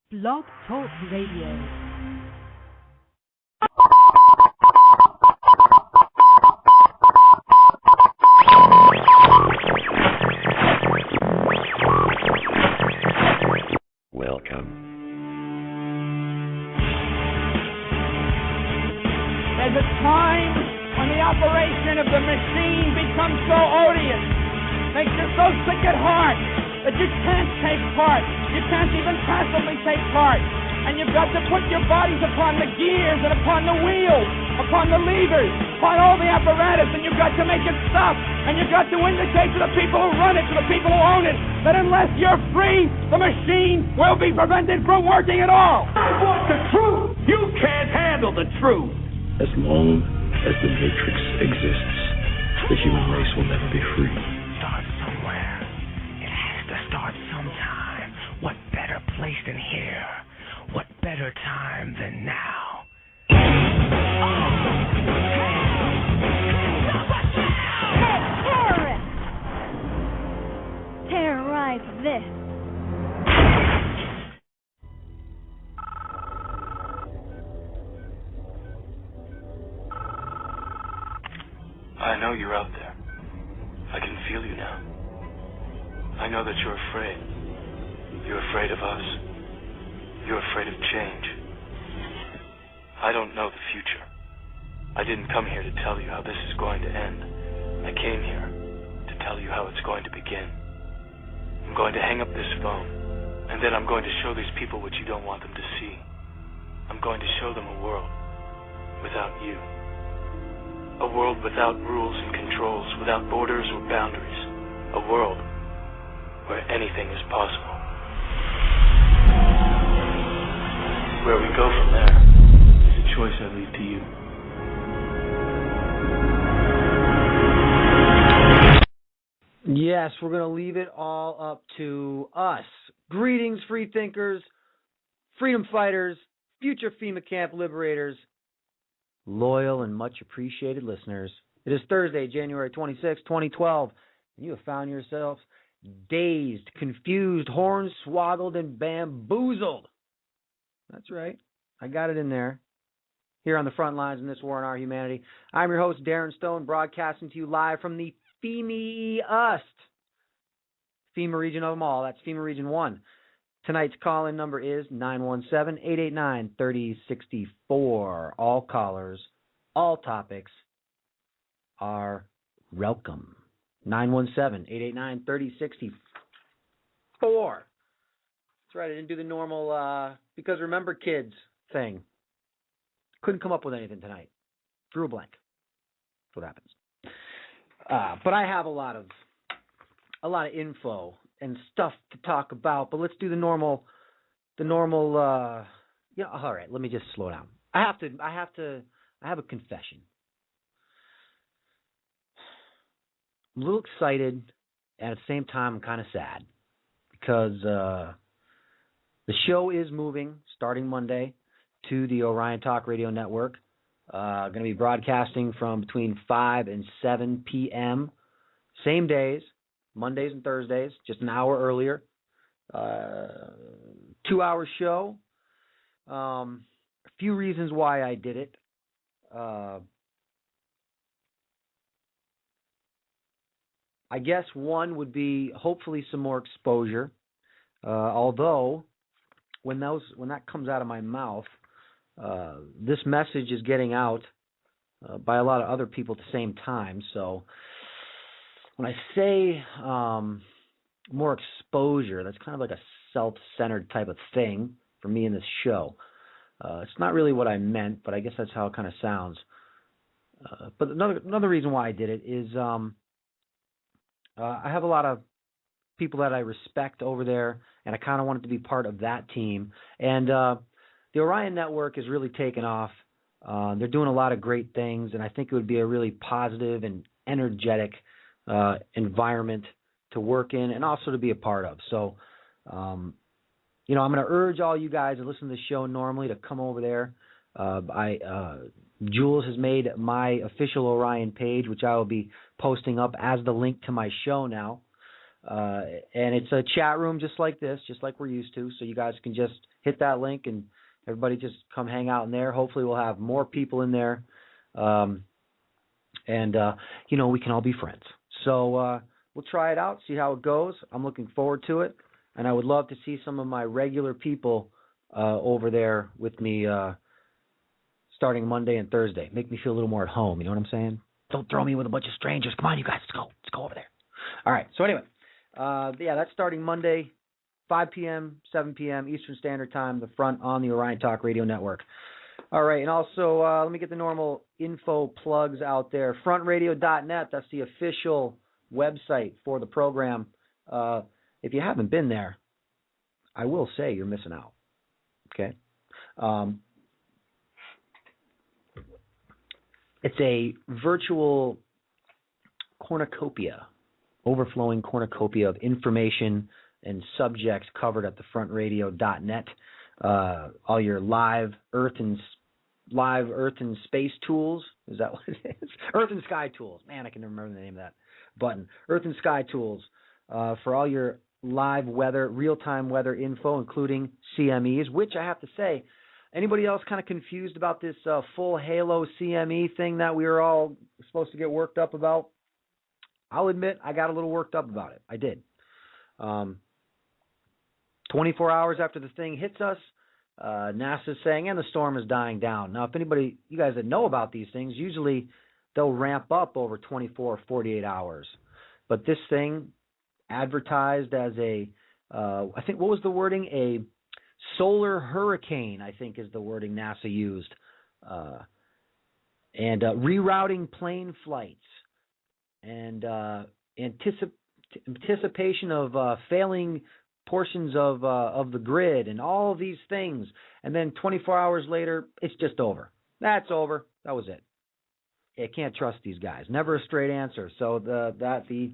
Blog Talk Radio. Welcome. There's a time when the operation of the machine becomes so odious, makes you so sick at heart that you can't take part. You can't even passively take part. And you've got to put your bodies upon the gears and upon the wheels, upon the levers, upon all the apparatus, and you've got to make it stop. And you've got to indicate to the people who run it, to the people who own it, that unless you're free, the machine will be prevented from working at all. I want the truth. You can't handle the truth. As long as the Matrix exists, the human race will never be free. Start somewhere. It has to start sometime. What better place than here? What better time than now? Terrorists! Terrorize this. I know you're out there. I can feel you now. I know that you're afraid. You're afraid of us. You're afraid of change. I don't know the future. I didn't come here to tell you how this is going to end. I came here to tell you how it's going to begin. I'm going to hang up this phone, and then I'm going to show these people what you don't want them to see. I'm going to show them a world without you. A world without rules and controls, without borders or boundaries. A world where anything is possible. Where we go from there is a choice I leave to you. Yes, we're going to leave it all up to us. Greetings, free thinkers, freedom fighters, future FEMA camp liberators, loyal and much appreciated listeners. It is Thursday, January 26, 2012, and you have found yourself dazed, confused, hornswoggled, and bamboozled. That's right. I got it in there. Here on the front lines in this war on our humanity. I'm your host, Darren Stone, broadcasting to you live from the FEMA region of them all. That's FEMA Region 1. Tonight's call-in number is 917-889-3064. All callers, all topics are welcome. 917-889-3064. That's right, I didn't do the normal, because remember kids thing. Couldn't come up with anything tonight. Drew a blank. That's what happens. But I have a lot of info and stuff to talk about, but let's do the normal, all right, let me just slow down. I have a confession. I'm a little excited, and at the same time, I'm kind of sad because the show is moving starting Monday to the Orion Talk Radio Network. Going to be broadcasting from between 5 and 7 p.m. Same days, Mondays and Thursdays, just an hour earlier. 2-hour show. A few reasons why I did it. I guess one would be hopefully some more exposure. Although when that comes out of my mouth, this message is getting out by a lot of other people at the same time. So when I say more exposure, that's kind of like a self-centered type of thing for me in this show. It's not really what I meant, but I guess that's how it kind of sounds. But another reason why I did it is I have a lot of people that I respect over there, and I kind of wanted to be part of that team. And the Orion Network is really taken off. They're doing a lot of great things, and I think it would be a really positive and energetic environment to work in and also to be a part of. So, I'm going to urge all you guys that listen to the show normally to come over there. Jules has made my official Orion page, which I will be posting up as the link to my show now. And it's a chat room just like this, just like we're used to. So you guys can just hit that link and everybody just come hang out in there. Hopefully we'll have more people in there. And we can all be friends. So we'll try it out, see how it goes. I'm looking forward to it. And I would love to see some of my regular people over there with me starting Monday and Thursday. Make me feel a little more at home, you know what I'm saying? Don't throw me with a bunch of strangers. Come on, you guys, let's go. Let's go over there. All right, so anyway, that's starting Monday, 5 p.m., 7 p.m. Eastern Standard Time, the front on the Orion Talk Radio Network. All right, and also let me get the normal info plugs out there. FrontRadio.net, that's the official website for the program. If you haven't been there, I will say you're missing out, okay? It's a virtual cornucopia, overflowing cornucopia of information and subjects covered at the FrontRadio.net. All your live Earth and space tools. Is that what it is? Earth and Sky tools. Man, I can remember the name of that button. Earth and Sky tools for all your live weather, real-time weather info, including CMEs, which I have to say, anybody else kind of confused about this full Halo CME thing that we were all supposed to get worked up about? I'll admit I got a little worked up about it. I did. 24 hours after the thing hits us, NASA's saying, and the storm is dying down. Now, if anybody, you guys that know about these things, usually they'll ramp up over 24 or 48 hours. But this thing advertised as I think, what was the wording? A solar hurricane, I think is the wording NASA used. And rerouting plane flights and anticipation of failing portions of the grid and all of these things. And then 24 hours later, it's just over. That's over. That was it. You can't trust these guys. Never a straight answer. So the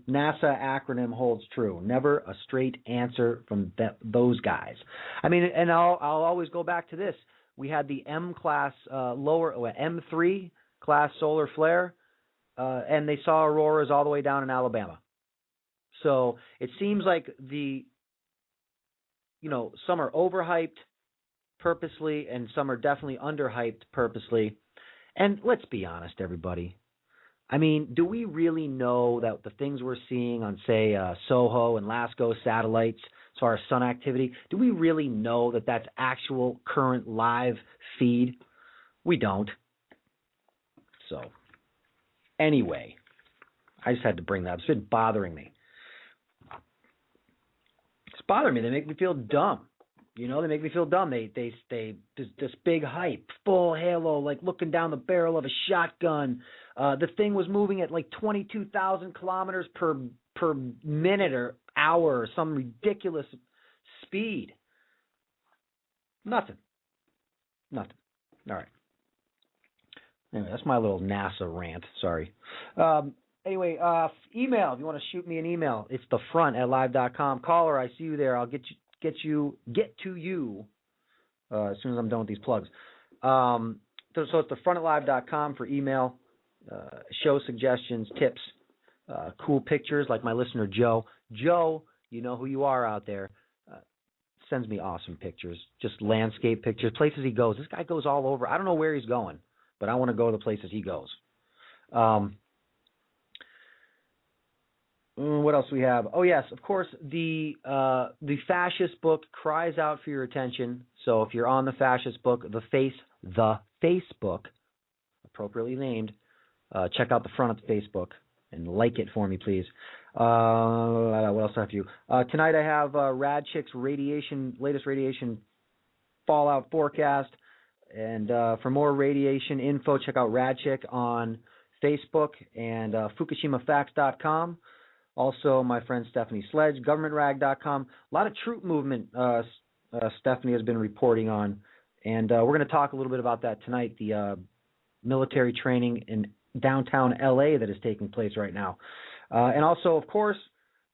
NASA acronym holds true. Never a straight answer from those guys. I mean, and I'll always go back to this. We had the M3 class solar flare, and they saw auroras all the way down in Alabama. So it seems like some are overhyped purposely, and some are definitely underhyped purposely. And let's be honest, everybody. I mean, do we really know that the things we're seeing on, say, SOHO and LASCO satellites, as far as sun activity, do we really know that that's actual current live feed? We don't. So, anyway, I just had to bring that up. It's been bothering me. It's bothering me. They make me feel dumb. They make me feel dumb. They this big hype, full Halo, like looking down the barrel of a shotgun. The thing was moving at like 22,000 kilometers per minute or hour, or some ridiculous speed. Nothing. All right. Anyway, that's my little NASA rant. Sorry. Anyway, email. If you want to shoot me an email, it's thefront@live.com. Caller, I see you there. I'll get to you as soon as I'm done with these plugs. So it's thefront@live.com for email, show suggestions, tips, cool pictures like my listener Joe. Joe, you know who you are out there. Sends me awesome pictures, just landscape pictures, places he goes. This guy goes all over. I don't know where he's going, but I want to go to the places he goes. What else do we have? Oh, yes, of course, the fascist book cries out for your attention. So if you're on the fascist book, the Facebook, appropriately named, check out the front of the Facebook and like it for me, please. What else do I have for you? Tonight I have Rad Chick's latest radiation fallout forecast. And for more radiation info, check out Rad Chick on Facebook and FukushimaFacts.com. Also, my friend Stephanie Sledge, GovernmentRag.com. A lot of troop movement Stephanie has been reporting on. And we're going to talk a little bit about that tonight, the military training in downtown L.A. that is taking place right now. And also, of course,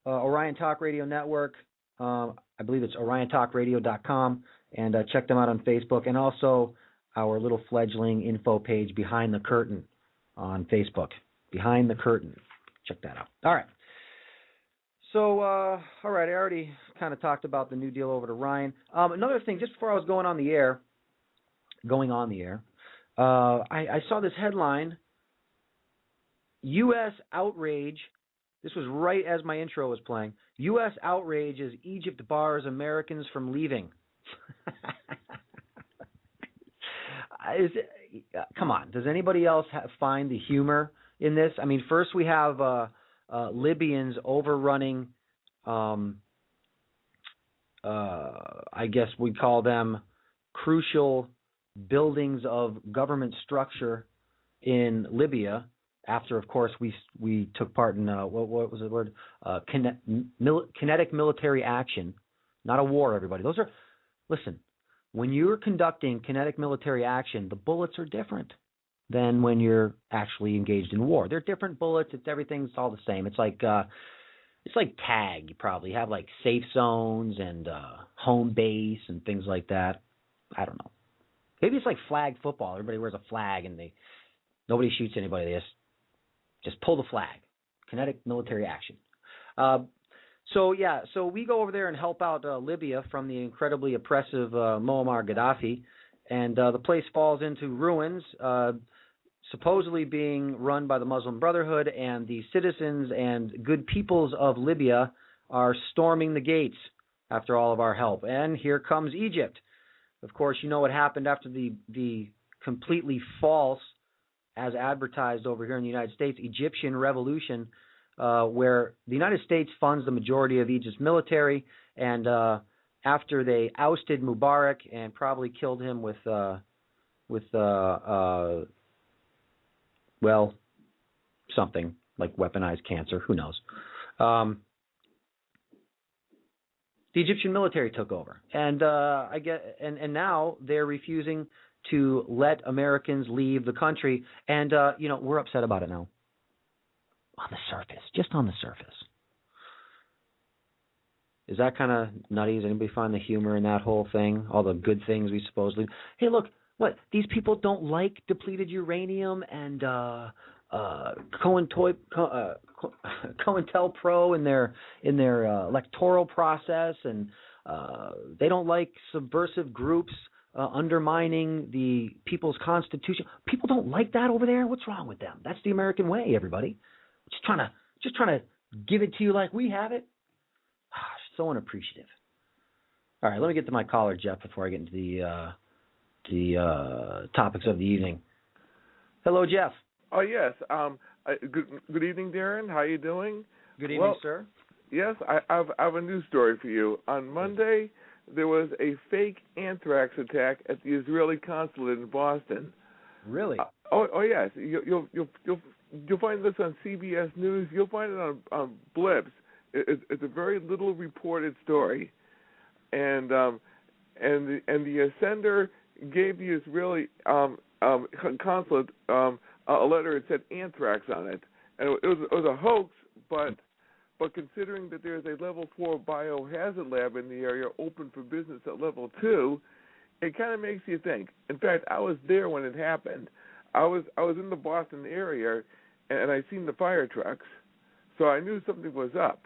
Orion Talk Radio Network. I believe it's oriontalkradio.com. And check them out on Facebook. And also our little fledgling info page, Behind the Curtain, on Facebook. Behind the Curtain. Check that out. All right. So, all right, I already kind of talked about the New Deal over to Ryan. Another thing, just before I was going on the air, I saw this headline, U.S. outrage. This was right as my intro was playing. U.S. outrage as Egypt bars Americans from leaving. Come on, does anybody else find the humor in this? I mean, first we have Libyans overrunning, I guess we call them crucial buildings of government structure in Libya. After, of course, we took part in what was the word? Kinetic military action, not a war. Everybody, listen. When you're conducting kinetic military action, the bullets are different than when you're actually engaged in war. They're different bullets. Everything's all the same. It's like tag. You probably have like safe zones and home base and things like that. I don't know. Maybe it's like flag football. Everybody wears a flag and nobody shoots anybody. They just pull the flag. Kinetic military action. So we go over there and help out Libya from the incredibly oppressive Muammar Gaddafi, and the place falls into ruins, supposedly being run by the Muslim Brotherhood, and the citizens and good peoples of Libya are storming the gates after all of our help. And here comes Egypt. Of course, you know what happened after the completely false, as advertised over here in the United States, Egyptian revolution, where the United States funds the majority of Egypt's military, and after they ousted Mubarak and probably killed him with something like weaponized cancer, who knows? The Egyptian military took over, and and now they're refusing to let Americans leave the country, and we're upset about it now. On the surface, just on the surface. Is that kind of nutty? Does anybody find the humor in that whole thing? All the good things we supposedly... Hey, look, what? These people don't like depleted uranium and COINTELPRO in their electoral process, and they don't like subversive groups undermining the people's constitution. People don't like that over there. What's wrong with them? That's the American way, everybody. Just trying to give it to you like we have it. So unappreciative. All right, let me get to my caller, Jeff, before I get into the topics of the evening. Hello, Jeff. Oh, yes. Good evening, Darren. How are you doing? Good evening, sir. Yes, I have a news story for you. On Monday, there was a fake anthrax attack at the Israeli consulate in Boston. Really? Oh, yes. You'll find this on CBS News. You'll find it on Blips. It's a very little reported story, and the sender gave the Israeli consulate a letter that said anthrax on it, and it was a hoax. But considering that there's a level 4 biohazard lab in the area open for business at level 2, it kind of makes you think. In fact, I was there when it happened. I was in the Boston area, and I seen the fire trucks, so I knew something was up.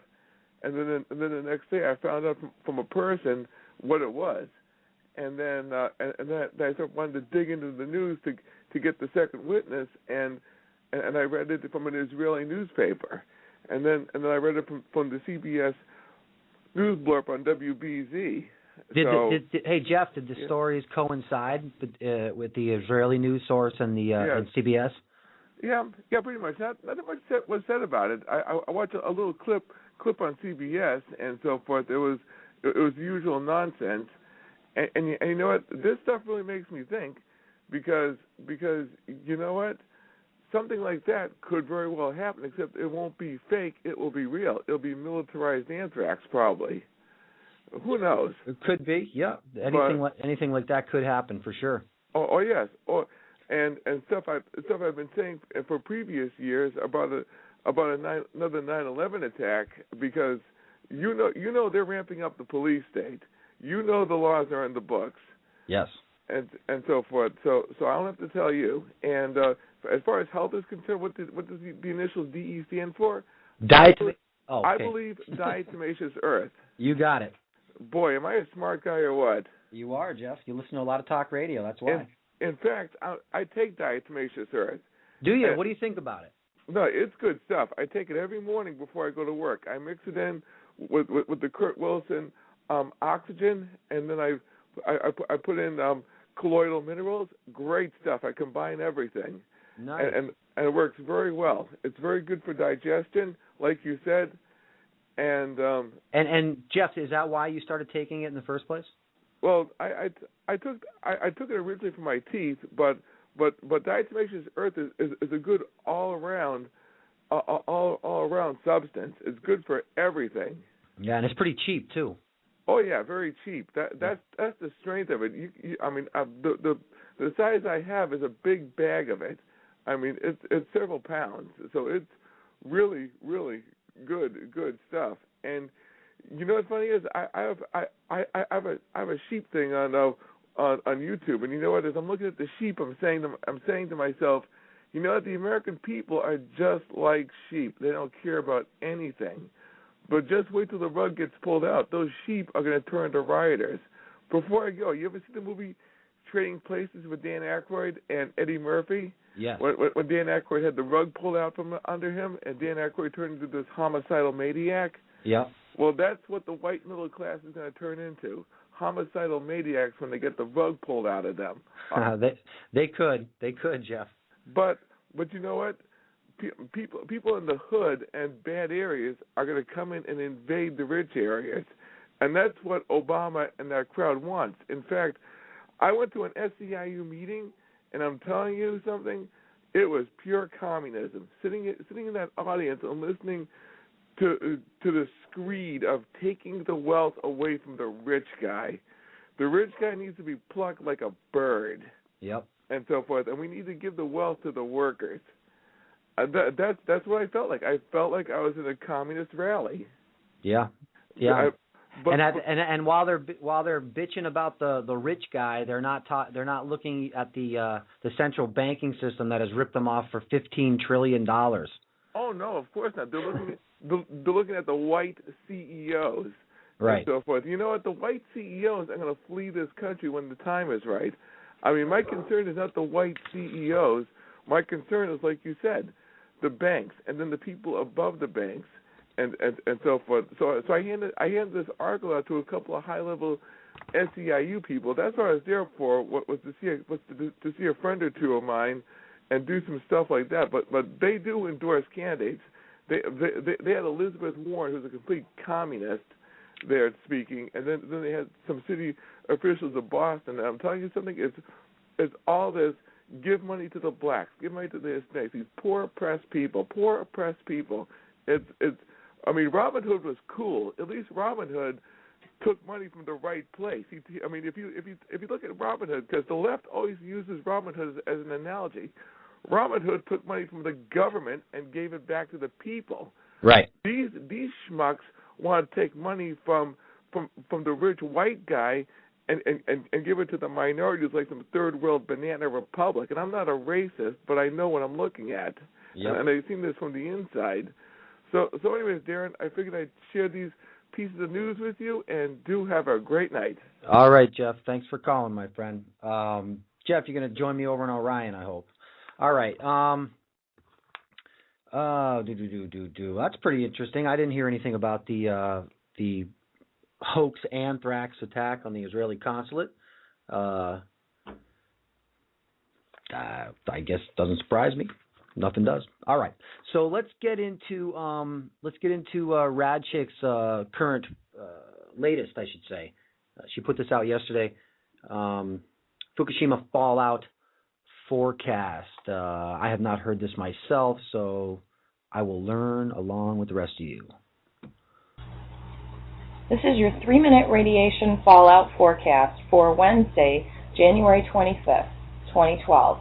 And then the next day, I found out from a person what it was, and then I sort of wanted to dig into the news to get the second witness, and I read it from an Israeli newspaper, and then I read it from the CBS news blurb on WBZ. Hey, Jeff, did the stories coincide with the Israeli news source and the and CBS? Yeah, pretty much. Not much was said about it. I watched a little clip on CBS and so forth. It was usual nonsense, and you know what? This stuff really makes me think, because you know what? Something like that could very well happen, except it won't be fake. It will be real. It'll be militarized anthrax, probably. Who knows? It could be, yeah. Anything like that could happen for sure. Oh yes. And stuff I've been saying for previous years about another 9/11 attack, because you know they're ramping up the police state. You know the laws are in the books. Yes. And so forth. So I don't have to tell you. And as far as health is concerned, what does the initials DE stand for? Oh, okay. I believe diatomaceous earth. You got it. Boy, am I a smart guy or what? You are, Jeff. You listen to a lot of talk radio. That's why. In fact, I take diatomaceous earth. Do you? What do you think about it? No, it's good stuff. I take it every morning before I go to work. I mix it in with the Kurt Wilson oxygen, and then I put in colloidal minerals. Great stuff. I combine everything. Nice. And it works very well. It's very good for digestion, like you said. And Jeff, is that why you started taking it in the first place? Well, I took it originally for my teeth, but diatomaceous earth is a good all around substance. It's good for everything. Yeah, and it's pretty cheap too. Oh yeah, very cheap. That's the strength of it. The size I have is a big bag of it. I mean, it's several pounds, so it's really good stuff. And you know what's funny is I have a sheep thing on YouTube, and you know what? As I'm looking at the sheep, I'm saying to myself, you know what? The American people are just like sheep. They don't care about anything. But just wait till the rug gets pulled out. Those sheep are going to turn to rioters. Before I go, you ever see the movie Trading Places with Dan Aykroyd and Eddie Murphy? Yes. When Dan Aykroyd had the rug pulled out from under him, and Dan Aykroyd turned into this homicidal maniac. Yeah. Well, that's what the white middle class is going to turn into. Homicidal maniacs when they get the rug pulled out of them. They could, Jeff. But you know what? People in the hood and bad areas are going to come in and invade the rich areas, and that's what Obama and that crowd wants. In fact, I went to an SEIU meeting, and I'm telling you something. It was pure communism. Sitting in that audience and listening to the screed of taking the wealth away from the rich guy. The rich guy needs to be plucked like a bird. Yep. And so forth. And we need to give the wealth to the workers. That's what I felt like. I felt like I was in a communist rally. Yeah. Yeah. And while they're bitching about the rich guy, they're not looking at the central banking system that has ripped them off for $15 trillion. Oh no, of course not. They're looking at the white CEOs, right, and so forth. You know what? The white CEOs are going to flee this country when the time is right. I mean, my concern is not the white CEOs. My concern is, like you said, the banks, and then the people above the banks, and so forth. So I handed this article out to a couple of high-level SEIU people. That's what I was there for. Was to see a friend or two of mine, and do some stuff like that. But they do endorse candidates. They had Elizabeth Warren, who's a complete communist, there speaking, and then they had some city officials of Boston. And I'm telling you something. It's all this. Give money to the blacks. Give money to the Hispanics. These poor oppressed people. I mean, Robin Hood was cool. At least Robin Hood took money from the right place. I mean, if you look at Robin Hood, because the left always uses Robin Hood as an analogy. Robin Hood took money from the government and gave it back to the people. Right. These schmucks want to take money from the rich white guy and give it to the minorities like some third world banana republic. And I'm not a racist, but I know what I'm looking at. Yep. And I've seen this from the inside. So anyways, Darren, I figured I'd share these pieces of news with you, and do have a great night. All right, Jeff. Thanks for calling, my friend. Jeff, you're going to join me over in Orion, I hope. All right. That's pretty interesting. I didn't hear anything about the hoax anthrax attack on the Israeli consulate. I guess it doesn't surprise me. Nothing does. All right. So let's get into Radchick's current latest, I should say. She put this out yesterday. Fukushima fallout forecast. I have not heard this myself, so I will learn along with the rest of you. This is your 3-minute radiation fallout forecast for Wednesday, January 25th, 2012.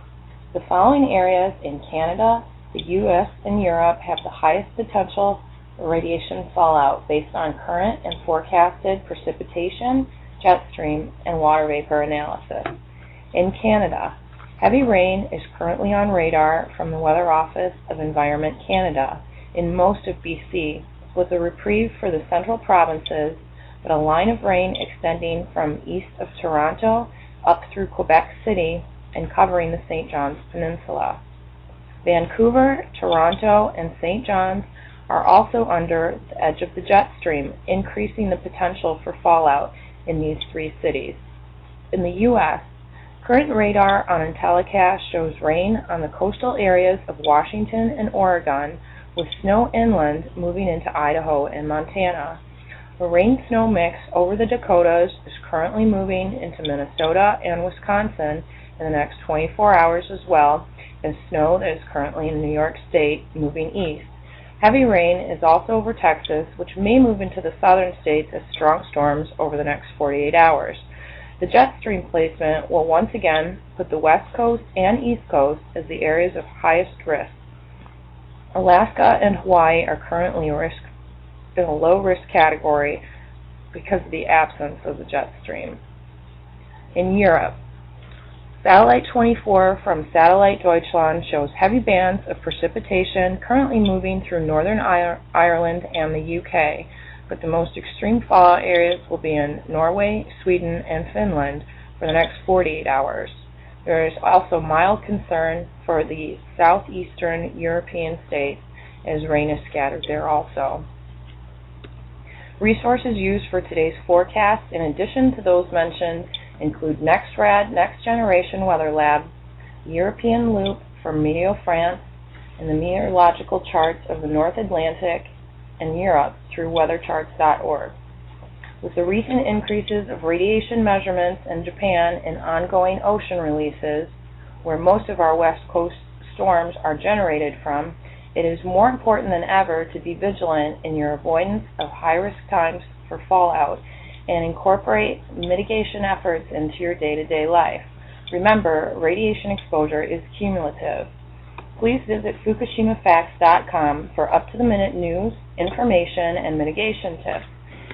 The following areas in Canada, the U.S., and Europe have the highest potential for radiation fallout based on current and forecasted precipitation, jet stream, and water vapor analysis. In Canada, heavy rain is currently on radar from the Weather Office of Environment Canada in most of BC, with a reprieve for the central provinces, but a line of rain extending from east of Toronto up through Quebec City and covering the St. John's Peninsula. Vancouver, Toronto, and St. John's are also under the edge of the jet stream, increasing the potential for fallout in these three cities. In the U.S., current radar on IntelliCast shows rain on the coastal areas of Washington and Oregon, with snow inland moving into Idaho and Montana. A rain-snow mix over the Dakotas is currently moving into Minnesota and Wisconsin in the next 24 hours, as well as snow that is currently in New York State moving east. Heavy rain is also over Texas, which may move into the southern states as strong storms over the next 48 hours. The jet stream placement will once again put the West Coast and East Coast as the areas of highest risk. Alaska and Hawaii are currently in a low-risk category because of the absence of the jet stream. In Europe, Satellite 24 from Satellite Deutschland shows heavy bands of precipitation currently moving through Northern Ireland and the UK, but the most extreme fallout areas will be in Norway, Sweden, and Finland for the next 48 hours. There is also mild concern for the southeastern European states, as rain is scattered there also. Resources used for today's forecast, in addition to those mentioned, include NextRad, Next Generation Weather Lab, European Loop from Meteo France, and the meteorological charts of the North Atlantic and Europe through weathercharts.org. With the recent increases of radiation measurements in Japan and ongoing ocean releases, where most of our West Coast storms are generated from, it is more important than ever to be vigilant in your avoidance of high-risk times for fallout and incorporate mitigation efforts into your day-to-day life. Remember, radiation exposure is cumulative. Please visit FukushimaFacts.com for up-to-the-minute news, information, and mitigation tips.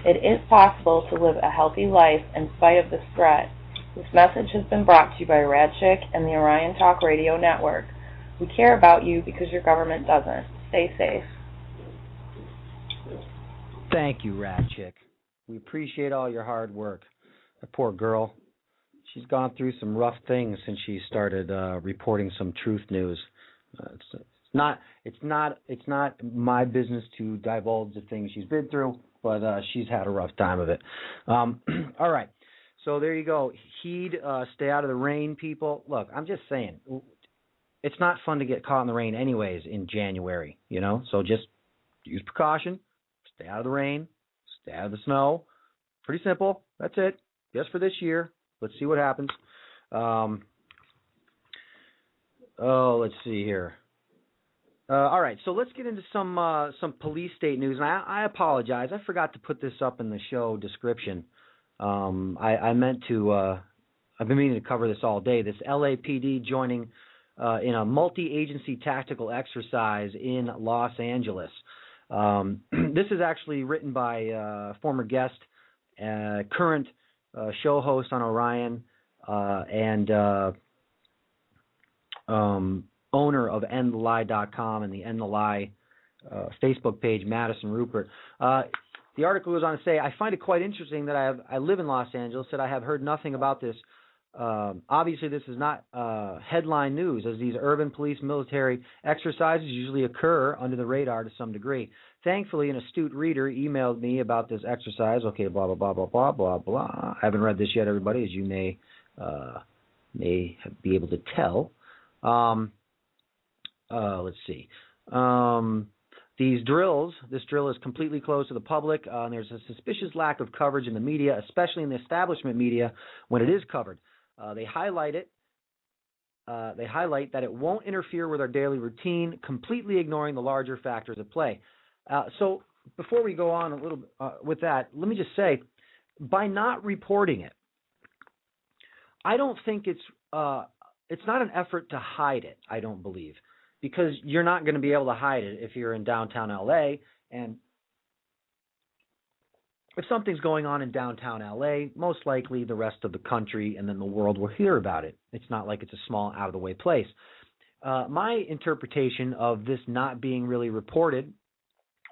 It is possible to live a healthy life in spite of this threat. This message has been brought to you by Radchick and the Orion Talk Radio Network. We care about you because your government doesn't. Stay safe. Thank you, Radchick. We appreciate all your hard work. The poor girl, she's gone through some rough things since she started reporting some truth news. It's not my business to divulge the things she's been through, but she's had a rough time of it. All right, so there you go. Stay out of the rain, people. Look, I'm just saying, it's not fun to get caught in the rain anyways in January, so just use precaution, stay out of the rain, stay out of the snow. Pretty simple. That's it. Just for this year. Let's see what happens. Let's see here. All right, so let's get into some police state news. And I apologize. I forgot to put this up in the show description. I meant to. I've been meaning to cover this all day. This LAPD joining in a multi-agency tactical exercise in Los Angeles. This is actually written by former guest, current show host on Orion, and owner of EndTheLie.com and the End the Lie Facebook page, Madison Rupert. The article goes on to say, I find it quite interesting that I live in Los Angeles, that I have heard nothing about this. Obviously, this is not headline news, as these urban police military exercises usually occur under the radar to some degree. Thankfully, an astute reader emailed me about this exercise. Okay, blah, blah, blah, blah, blah, blah, blah. I haven't read this yet, everybody, as you may be able to tell. Let's see. This drill is completely closed to the public, and there's a suspicious lack of coverage in the media, especially in the establishment media, when it is covered. They highlight that it won't interfere with our daily routine, completely ignoring the larger factors at play. So before we go on a little bit with that, let me just say, by not reporting it, I don't think it's not an effort to hide it, I don't believe, because you're not going to be able to hide it if you're in downtown LA, and if something's going on in downtown LA, most likely the rest of the country and then the world will hear about it. It's not like it's a small, out-of-the-way place. My interpretation of this not being really reported,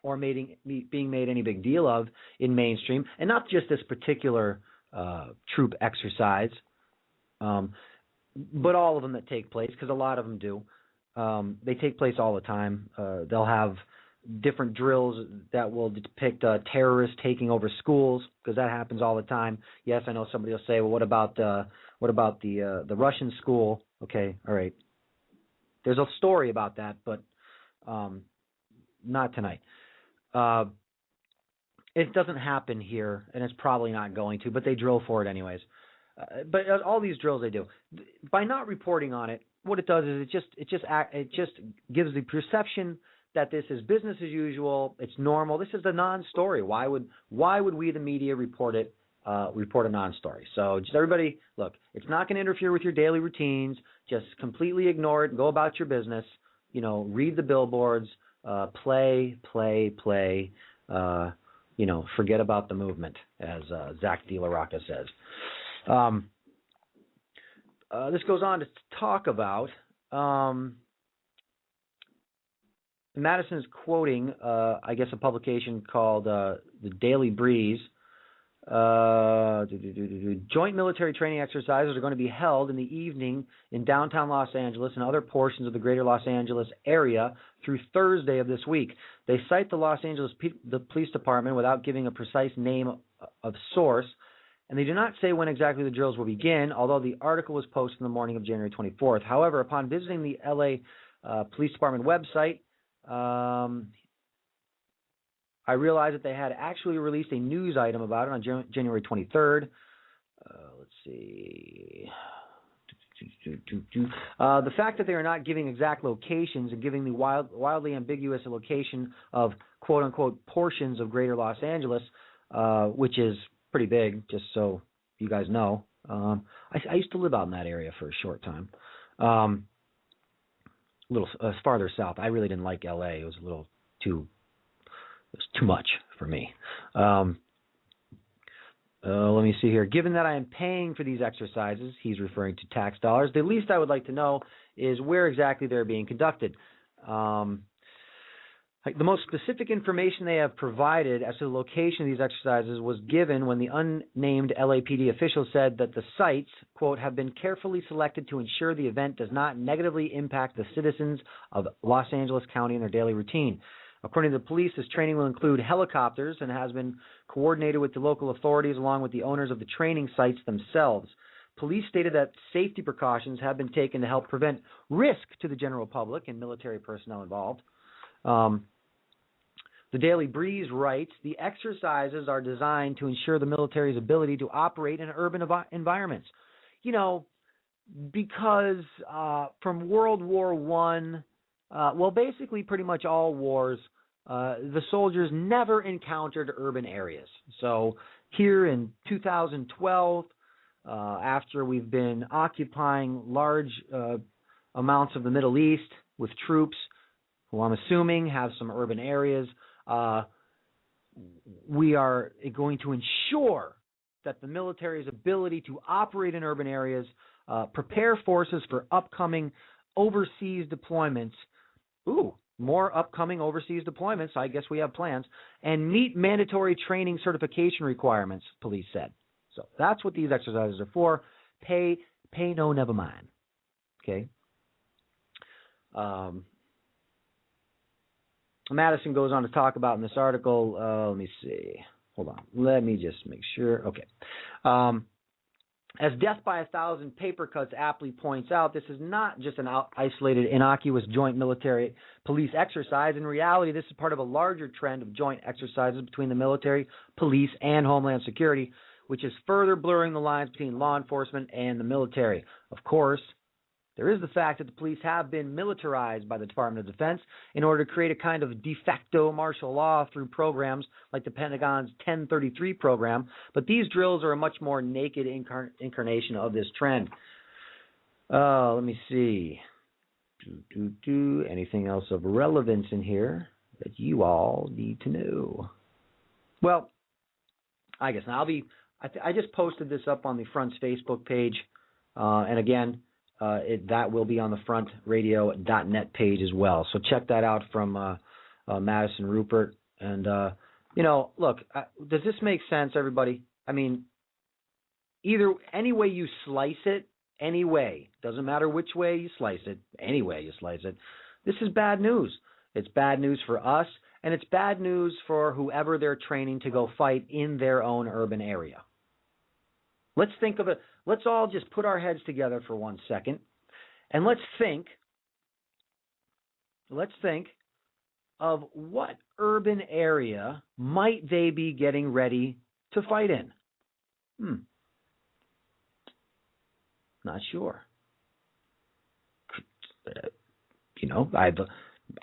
or being made any big deal of in mainstream, and not just this particular troop exercise, but all of them that take place, because a lot of them do. They take place all the time. They'll have different drills that will depict terrorists taking over schools, because that happens all the time. Yes, I know somebody will say, well, what about the Russian school? Okay, all right. There's a story about that, but not tonight. It doesn't happen here, and it's probably not going to, but they drill for it anyways. But all these drills they do, by not reporting on it, what it does is it just gives the perception that this is business as usual. It's normal. This is a non-story. Why would we, the media, report a non-story? So just everybody, look, it's not going to interfere with your daily routines. Just completely ignore it and go about your business. Read the billboards, play. Forget about the movement, as Zach De La Rocca says. This goes on to talk about, Madison's quoting, I guess, a publication called The Daily Breeze. Joint military training exercises are going to be held in the evening in downtown Los Angeles and other portions of the greater Los Angeles area through Thursday of this week. They cite the Los Angeles the police department without giving a precise name of source, and they do not say when exactly the drills will begin, although the article was posted in the morning of January 24th. However, upon visiting the LA Police Department website, I realized that they had actually released a news item about it on January 23rd. Let's see. The fact that they are not giving exact locations and giving the wildly ambiguous location of quote-unquote portions of greater Los Angeles, which is pretty big, just so you guys know. I used to live out in that area for a short time. A little farther south. I really didn't like L.A. It was a little too much for me. Let me see here. Given that I am paying for these exercises, he's referring to tax dollars, the least I would like to know is where exactly they're being conducted. The most specific information they have provided as to the location of these exercises was given when the unnamed LAPD official said that the sites, quote, have been carefully selected to ensure the event does not negatively impact the citizens of Los Angeles County in their daily routine. According to the police, this training will include helicopters and has been coordinated with the local authorities along with the owners of the training sites themselves. Police stated that safety precautions have been taken to help prevent risk to the general public and military personnel involved. The Daily Breeze writes, the exercises are designed to ensure the military's ability to operate in urban environments. Because from World War I, basically pretty much all wars, the soldiers never encountered urban areas. So here in 2012, after we've been occupying large amounts of the Middle East with troops who I'm assuming have some urban areas, we are going to ensure that the military's ability to operate in urban areas, prepare forces for upcoming overseas deployments. More upcoming overseas deployments. I guess we have plans. And meet mandatory training certification requirements, police said. So that's what these exercises are for. Pay no, never mind. Okay. Madison goes on to talk about in this article, let me see. Hold on. Let me just make sure. Okay. As Death by 1,000 paper cuts aptly points out, this is not just an isolated, innocuous joint military police exercise. In reality, this is part of a larger trend of joint exercises between the military, police, and Homeland Security, which is further blurring the lines between law enforcement and the military. Of course, there is the fact that the police have been militarized by the Department of Defense in order to create a kind of de facto martial law through programs like the Pentagon's 1033 program, but these drills are a much more naked incarnation of this trend. Let me see. Anything else of relevance in here that you all need to know? Well, I guess now I just posted this up on the Front's Facebook page, and again, that will be on the FrontRadio.net page as well. So check that out from Madison Rupert. And, look, does this make sense, everybody? I mean, any way you slice it, any way, doesn't matter which way you slice it, any way you slice it, this is bad news. It's bad news for us, and it's bad news for whoever they're training to go fight in their own urban area. Let's think of it. Let's all just put our heads together for 1 second, and let's think of what urban area might they be getting ready to fight in. Not sure.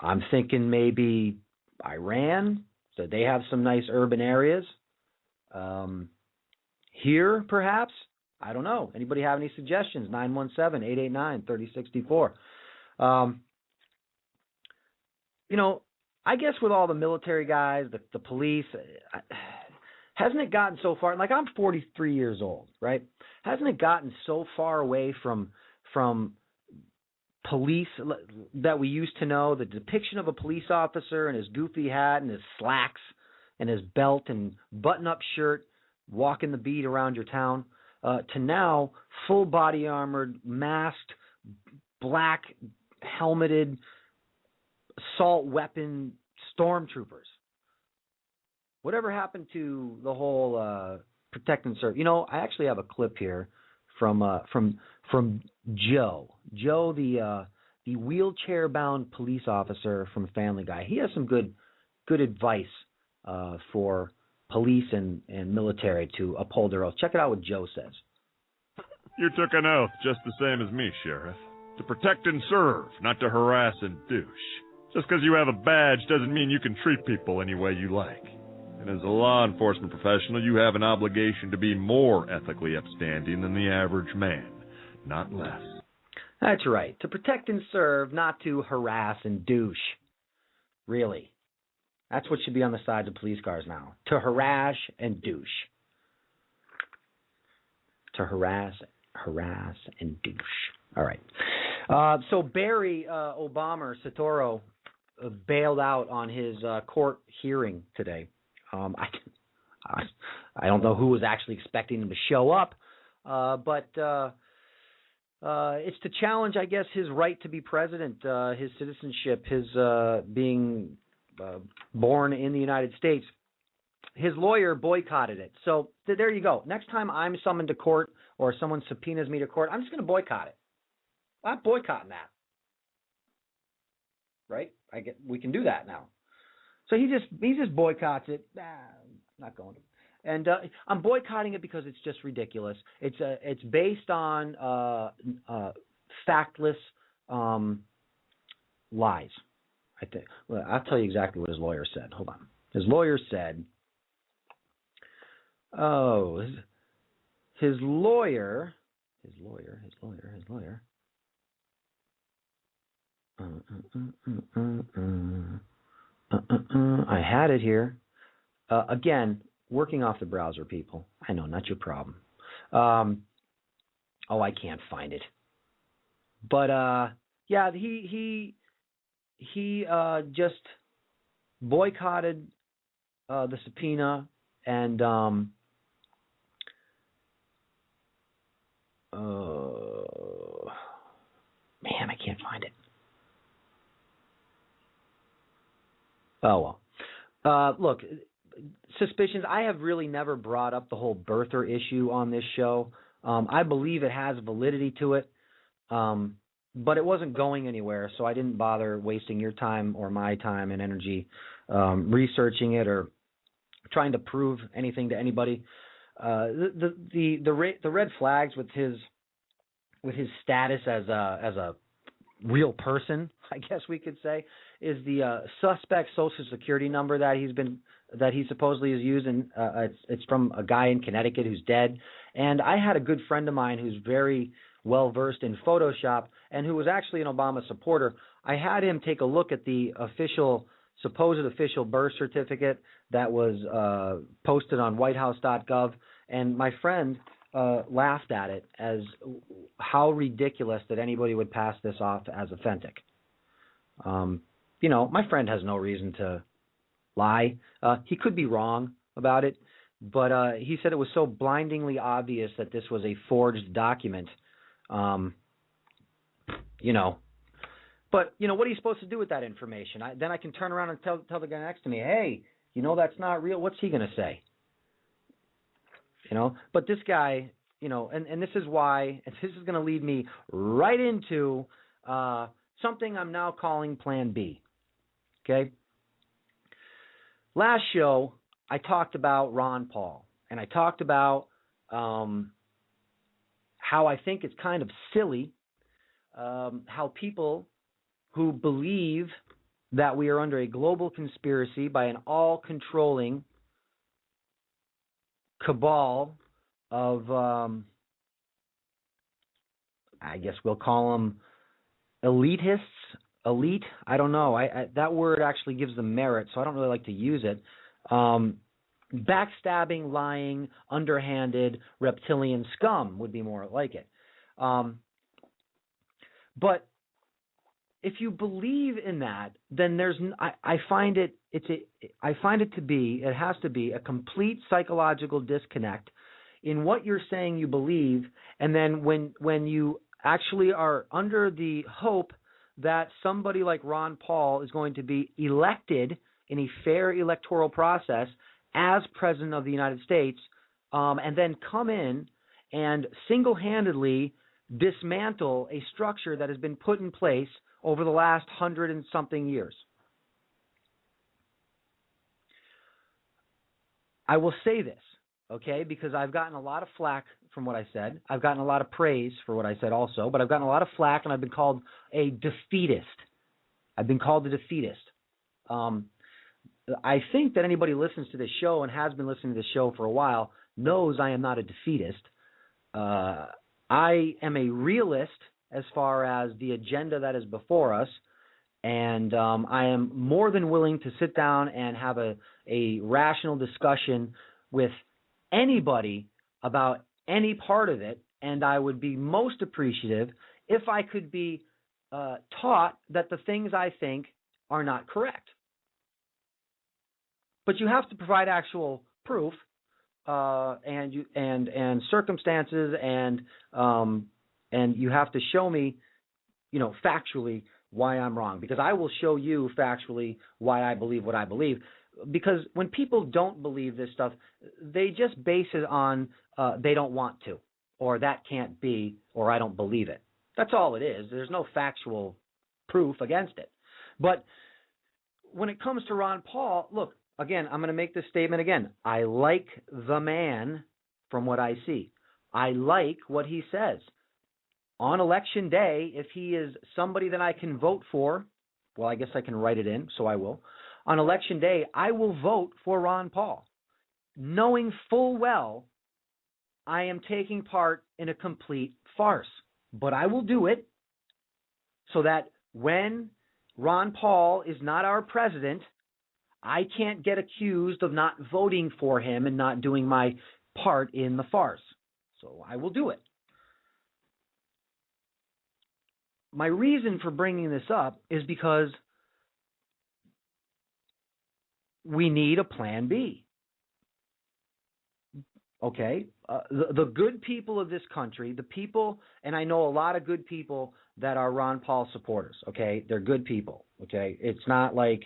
I'm thinking maybe Iran. So they have some nice urban areas. Here, perhaps. I don't know. Anybody have any suggestions? 917-889-3064. I guess with all the military guys, the police, hasn't it gotten so far? Like, I'm 43 years old, right? Hasn't it gotten so far away from police that we used to know? The depiction of a police officer in his goofy hat and his slacks and his belt and button-up shirt, walking the beat around your town, to now full body armored, masked, black helmeted, assault weapon stormtroopers. Whatever happened to the whole protect and serve? I actually have a clip here from Joe. Joe, the wheelchair-bound police officer from Family Guy. He has some good advice for police and military to uphold their oath. Check it out what Joe says. You took an oath just the same as me, Sheriff. To protect and serve, not to harass and douche. Just because you have a badge doesn't mean you can treat people any way you like. And as a law enforcement professional, you have an obligation to be more ethically upstanding than the average man, not less. That's right. To protect and serve, not to harass and douche. Really. That's what should be on the sides of police cars now. To harass and douche. To harass and douche. All right. So Barry Obama, Satoro, bailed out on his court hearing today. I don't know who was actually expecting him to show up, but it's to challenge, I guess, his right to be president, his citizenship, his being born in the United States. His lawyer boycotted it. So there you go. Next time I'm summoned to court or someone subpoenas me to court, I'm just going to boycott it. I'm boycotting that. Right? We can do that now. So he just boycotts it. Not going to. And I'm boycotting it because it's just ridiculous. It's based on factless lies. I think. Well, I'll tell you exactly what his lawyer said. Hold on. His lawyer said, his lawyer. I had it here. Again, working off the browser, people. I know, not your problem. I can't find it. But yeah, he just boycotted the subpoena and man, I can't find it. Oh, well. Look, suspicions. I have really never brought up the whole birther issue on this show. I believe it has validity to it, but it wasn't going anywhere, so I didn't bother wasting your time or my time and energy researching it or trying to prove anything to anybody. The red flags with his status as a real person, I guess we could say, is the suspect Social Security number that he supposedly has used, and it's from a guy in Connecticut who's dead. And I had a good friend of mine who's very well versed in Photoshop and who was actually an Obama supporter. I had him take a look at the supposed official birth certificate that was posted on WhiteHouse.gov, and my friend laughed at it as how ridiculous that anybody would pass this off as authentic. My friend has no reason lie. He could be wrong about it, but he said it was so blindingly obvious that this was a forged document. You know. But, you know, what are you supposed to do with that information? Then I can turn around and tell the guy next to me, hey, you know, that's not real. What's he going to say? You know, but this guy, you know, and this is why, and this is going to lead me right into something I'm now calling Plan B. Okay? Last show, I talked about Ron Paul, and I talked about how I think it's kind of silly how people who believe that we are under a global conspiracy by an all-controlling cabal of, I guess we'll call them elitists, elite, I don't know. That word actually gives them merit, so I don't really like to use it. Backstabbing, lying, underhanded, reptilian scum would be more like it. But if you believe in that, then I find it has to be a complete psychological disconnect in what you're saying you believe, and then when you actually are under the hope that somebody like Ron Paul is going to be elected in a fair electoral process as President of the United States, and then come in and single-handedly dismantle a structure that has been put in place over the last 100 and something years. I will say this, okay, because I've gotten a lot of flack from what I said. I've gotten a lot of praise for what I said also, but I've gotten a lot of flack, and I've been called a defeatist. I've been called a defeatist. I think that anybody who listens to this show and has been listening to this show for a while knows I am not a defeatist. I am a realist as far as the agenda that is before us, and I am more than willing to sit down and have a rational discussion with anybody about any part of it, and I would be most appreciative if I could be taught that the things I think are not correct. But you have to provide actual proof and circumstances, and you have to show me, you know, factually why I'm wrong, because I will show you factually why I believe what I believe. Because when people don't believe this stuff, they just base it on they don't want to, or that can't be, or I don't believe it. That's all it is. There's no factual proof against it. But when it comes to Ron Paul, look, again, I'm going to make this statement again. I like the man from what I see. I like what he says. On election day, if he is somebody that I can vote for, well, I guess I can write it in, so I will. On election day, I will vote for Ron Paul, knowing full well I am taking part in a complete farce. But I will do it so that when Ron Paul is not our president, I can't get accused of not voting for him and not doing my part in the farce. So I will do it. My reason for bringing this up is because we need a plan B. Okay? The good people of this country, the people, and I know a lot of good people that are Ron Paul supporters, okay? They're good people, okay? It's not like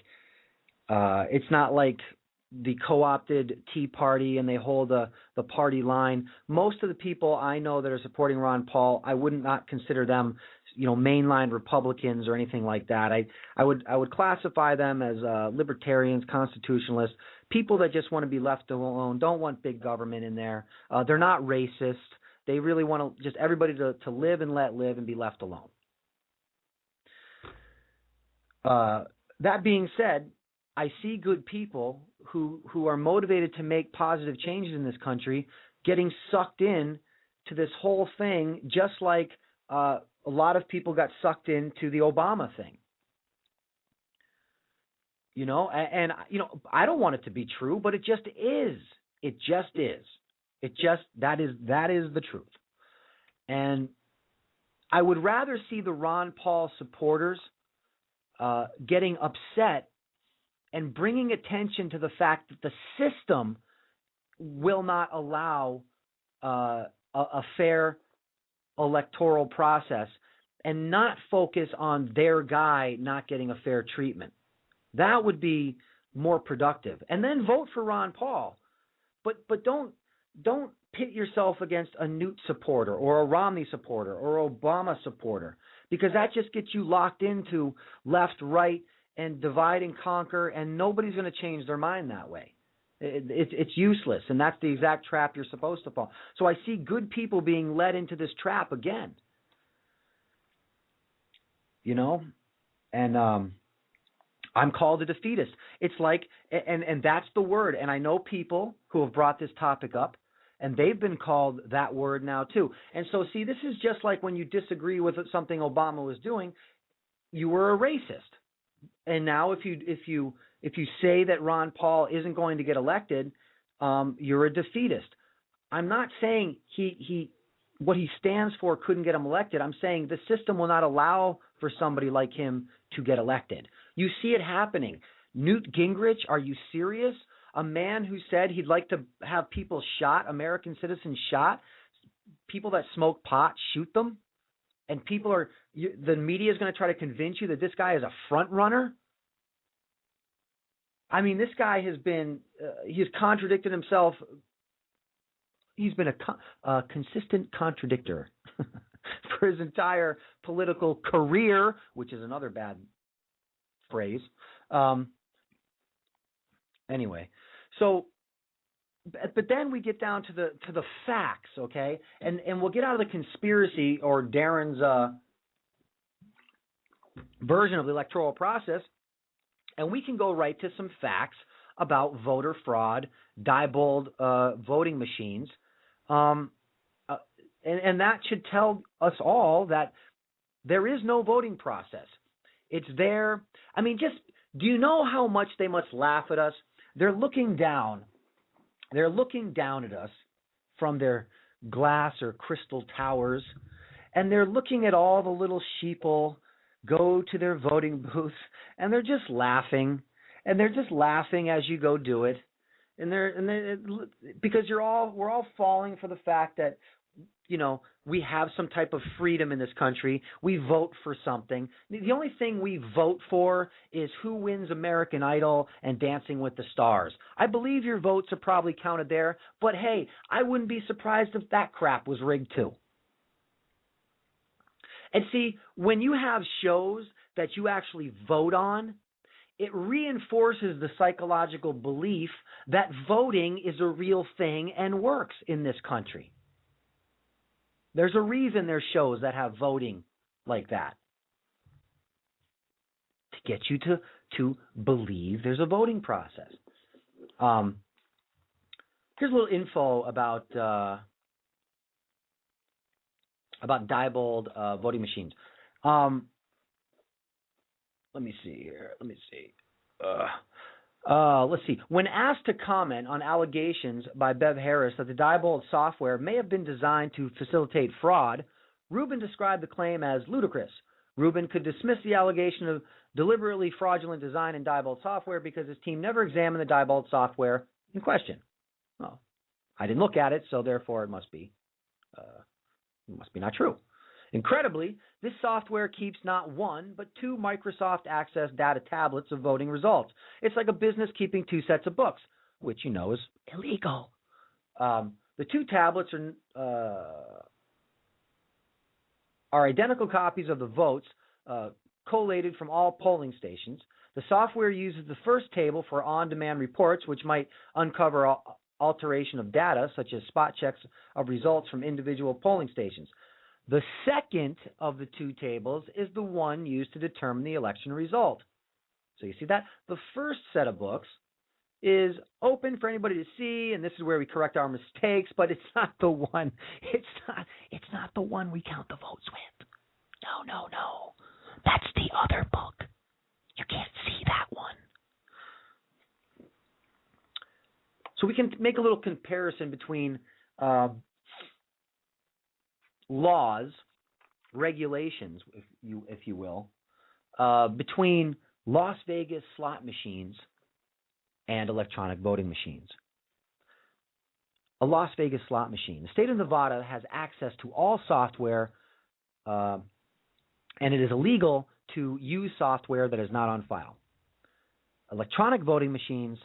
the co-opted Tea Party and they hold the party line. Most of the people I know that are supporting Ron Paul, I would not consider them, you know, mainline Republicans or anything like that. I would classify them as libertarians, constitutionalists, people that just want to be left alone, don't want big government in there. They're not racist. They really want to just everybody to live and let live and be left alone. That being said, I see good people who are motivated to make positive changes in this country getting sucked in to this whole thing, just like a lot of people got sucked into the Obama thing. You know, and you know, I don't want it to be true, but it just is. It just is. That is the truth. And I would rather see the Ron Paul supporters getting upset and bringing attention to the fact that the system will not allow a fair electoral process and not focus on their guy not getting a fair treatment. That would be more productive. And then vote for Ron Paul. But don't pit yourself against a Newt supporter or a Romney supporter or Obama supporter, because that just gets you locked into left, right, and divide and conquer, and nobody's going to change their mind that way. It's useless, and that's the exact trap you're supposed to fall. So I see good people being led into this trap again. You know? And I'm called a defeatist. It's like, and that's the word. And I know people who have brought this topic up, and they've been called that word now too. And so, see, this is just like when you disagree with something Obama was doing, you were a racist. And now if you say that Ron Paul isn't going to get elected, you're a defeatist. I'm not saying he what he stands for couldn't get him elected. I'm saying the system will not allow for somebody like him to get elected. You see it happening. Newt Gingrich, are you serious? A man who said he'd like to have people shot, American citizens shot, people that smoke pot, shoot them, and the media is going to try to convince you that this guy is a front runner? I mean, this guy has been, he's contradicted himself. He's been a consistent contradictor for his entire political career, which is another bad phrase. Anyway, so, but then we get down to the facts, okay? And we'll get out of the conspiracy or Darren's version of the electoral process, and we can go right to some facts about voter fraud, Diebold voting machines, and that should tell us all that there is no voting process. It's there. I mean, just, do you know how much they must laugh at us? They're looking down. They're looking down at us from their glass or crystal towers, and they're looking at all the little sheeple go to their voting booths, and they're just laughing, and they're just laughing as you go do it, because we're all falling for the fact that, you know, we have some type of freedom in this country. We vote for something. The only thing we vote for is who wins American Idol and Dancing with the Stars. I believe your votes are probably counted there, but hey, I wouldn't be surprised if that crap was rigged too. And see, when you have shows that you actually vote on, it reinforces the psychological belief that voting is a real thing and works in this country. There's a reason there's shows that have voting like that, to get you to believe there's a voting process. Here's a little info about Diebold voting machines. Let me see here. Let's see. When asked to comment on allegations by Bev Harris that the Diebold software may have been designed to facilitate fraud, Rubin described the claim as ludicrous. Rubin could dismiss the allegation of deliberately fraudulent design in Diebold software because his team never examined the Diebold software in question. Well, I didn't look at it, so therefore it must be not true. Incredibly, this software keeps not one, but two Microsoft Access data tablets of voting results. It's like a business keeping two sets of books, which you know is illegal. The two tablets are identical copies of the votes collated from all polling stations. The software uses the first table for on-demand reports, which might uncover alteration of data, such as spot checks of results from individual polling stations. The second of the two tables is the one used to determine the election result. So you see that? The first set of books is open for anybody to see, and this is where we correct our mistakes, but it's not the one. It's not the one we count the votes with. No. That's the other book. You can't see that one. So we can make a little comparison between laws, regulations, if you will, between Las Vegas slot machines and electronic voting machines. A Las Vegas slot machine. The state of Nevada has access to all software, and it is illegal to use software that is not on file. Electronic voting machines,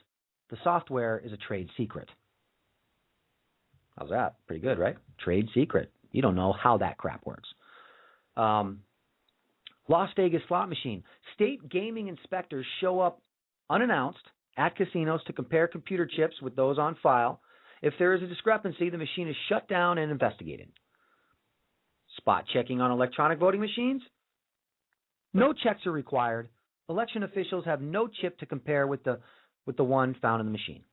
the software is a trade secret. How's that? Pretty good, right? Trade secret. You don't know how that crap works. Las Vegas slot machine. State gaming inspectors show up unannounced at casinos to compare computer chips with those on file. If there is a discrepancy, the machine is shut down and investigated. Spot checking on electronic voting machines. No checks are required. Election officials have no chip to compare with the one found in the machine.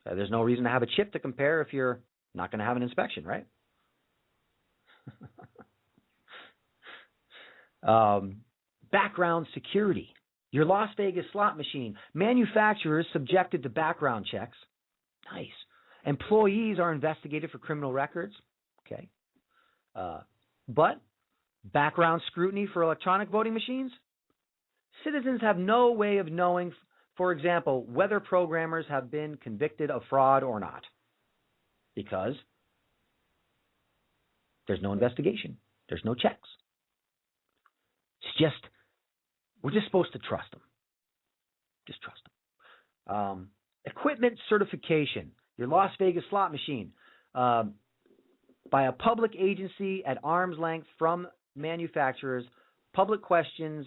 There's no reason to have a chip to compare if you're not going to have an inspection, right? Background security. Your Las Vegas slot machine. Manufacturers subjected to background checks. Nice. Employees are investigated for criminal records. Okay. But background scrutiny for electronic voting machines? Citizens have no way of knowing, for example, whether programmers have been convicted of fraud or not, because there's no investigation. There's no checks. We're just supposed to trust them. Just trust them. Equipment certification. Your Las Vegas slot machine by a public agency at arm's length from manufacturers. Public questions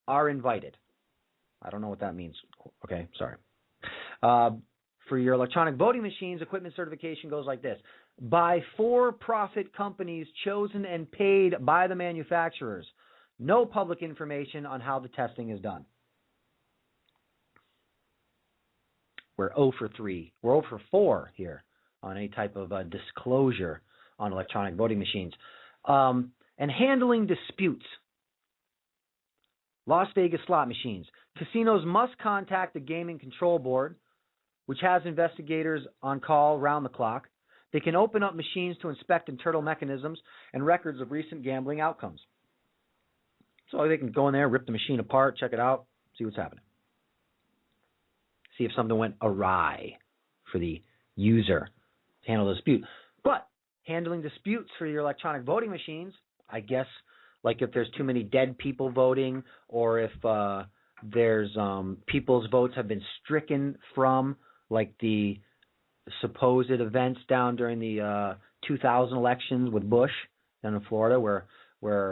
are invited. I don't know what that means. Okay, sorry. For your electronic voting machines, equipment certification goes like this. By for-profit companies chosen and paid by the manufacturers. No public information on how the testing is done. We're 0 for 3. We're 0 for 4 here on any type of disclosure on electronic voting machines. And handling disputes. Las Vegas slot machines. Casinos must contact the Gaming Control Board, which has investigators on call round the clock. They can open up machines to inspect internal mechanisms and records of recent gambling outcomes. So they can go in there, rip the machine apart, check it out, see what's happening. See if something went awry for the user to handle the dispute. But handling disputes for your electronic voting machines, I guess, like if there's too many dead people voting, or if there's people's votes have been stricken from, like the supposed events down during the 2000 elections with Bush down in Florida, where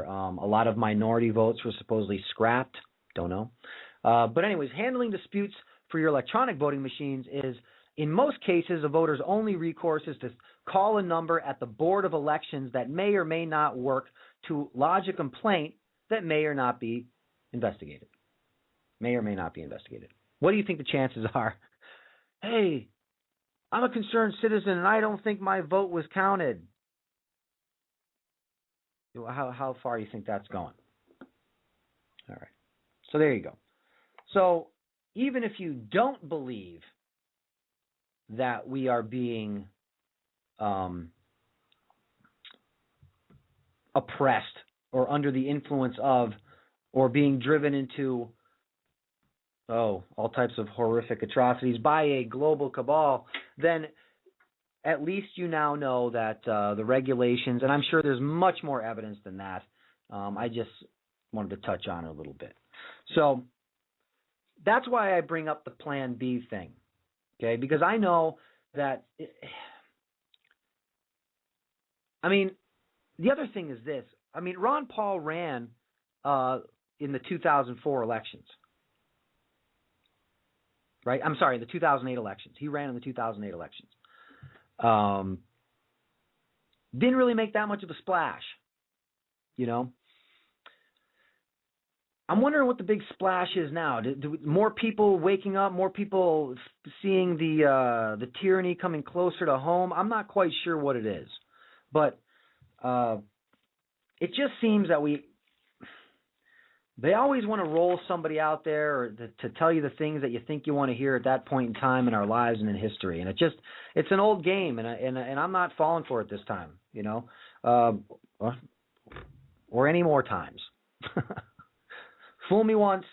a lot of minority votes were supposedly scrapped. Don't know. But anyways, handling disputes for your electronic voting machines is, in most cases, a voter's only recourse is to call a number at the Board of Elections that may or may not work to lodge a complaint that may or not be investigated. May or may not be investigated. What do you think the chances are? Hey, I'm a concerned citizen and I don't think my vote was counted. How far do you think that's going? All right. So there you go. So even if you don't believe that we are being oppressed or under the influence of or being driven into all types of horrific atrocities by a global cabal, then at least you now know that the regulations, and I'm sure there's much more evidence than that. I just wanted to touch on it a little bit. So that's why I bring up the Plan B thing, okay? Because I know that, the other thing is this. Ron Paul ran in the 2004 elections, right? I'm sorry, the 2008 elections. He ran in the 2008 elections. Didn't really make that much of a splash, you know. I'm wondering what the big splash is now. Do more people waking up, more people seeing the tyranny coming closer to home? I'm not quite sure what it is, but it just seems that they always want to roll somebody out there or to tell you the things that you think you want to hear at that point in time in our lives and in history. And it's an old game, and I'm not falling for it this time, you know, or any more times. Fool me once,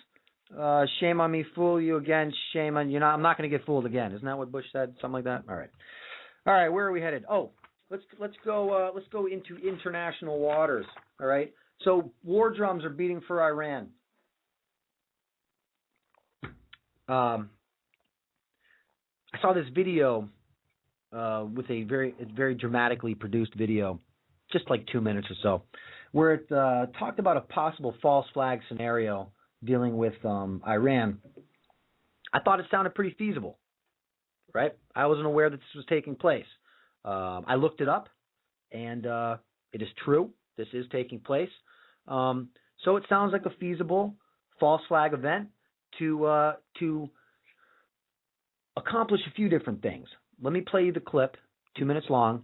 Shame on me, fool you again. Shame on you. I'm not going to get fooled again. Isn't that what Bush said? Something like that. All right. Where are we headed? Oh, let's go into international waters. All right. So war drums are beating for Iran. I saw this video with a very dramatically produced video, just like 2 minutes or so, where it talked about a possible false flag scenario dealing with Iran. I thought it sounded pretty feasible, right? I wasn't aware that this was taking place. I looked it up, and it is true. This is taking place. So it sounds like a feasible false flag event to accomplish a few different things. Let me play you the clip, 2 minutes long.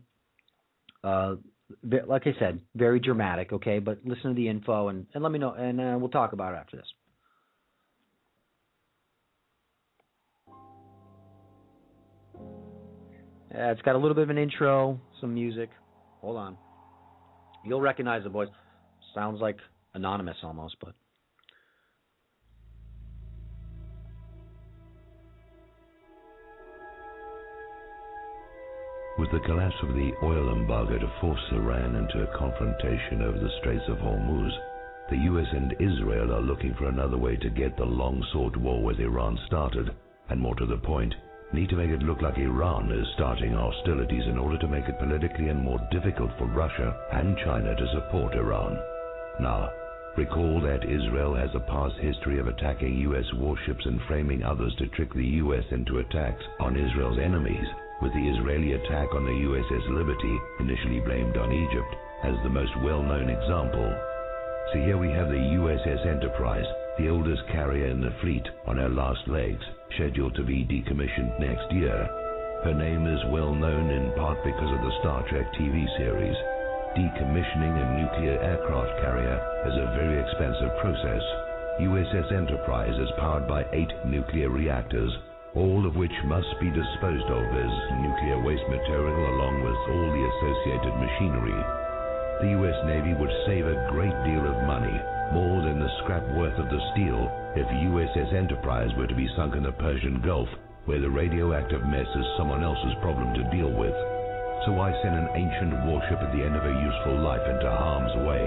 Like I said, very dramatic, okay? But listen to the info and let me know, and we'll talk about it after this. It's got a little bit of an intro, some music. Hold on. You'll recognize the voice. Sounds like anonymous almost, but... With the collapse of the oil embargo to force Iran into a confrontation over the Straits of Hormuz, the US and Israel are looking for another way to get the long-sought war with Iran started, and more to the point, need to make it look like Iran is starting hostilities in order to make it politically and more difficult for Russia and China to support Iran. Now, recall that Israel has a past history of attacking US warships and framing others to trick the US into attacks on Israel's enemies, with the Israeli attack on the USS Liberty, initially blamed on Egypt, as the most well-known example. So here we have the USS Enterprise, the oldest carrier in the fleet, on her last legs, scheduled to be decommissioned next year. Her name is well known in part because of the Star Trek TV series. Decommissioning a nuclear aircraft carrier is a very expensive process. USS Enterprise is powered by 8 nuclear reactors, all of which must be disposed of as nuclear waste material along with all the associated machinery. The US Navy would save a great deal of money, more than the scrap worth of the steel, if USS Enterprise were to be sunk in the Persian Gulf, where the radioactive mess is someone else's problem to deal with. So why send an ancient warship at the end of a useful life into harm's way?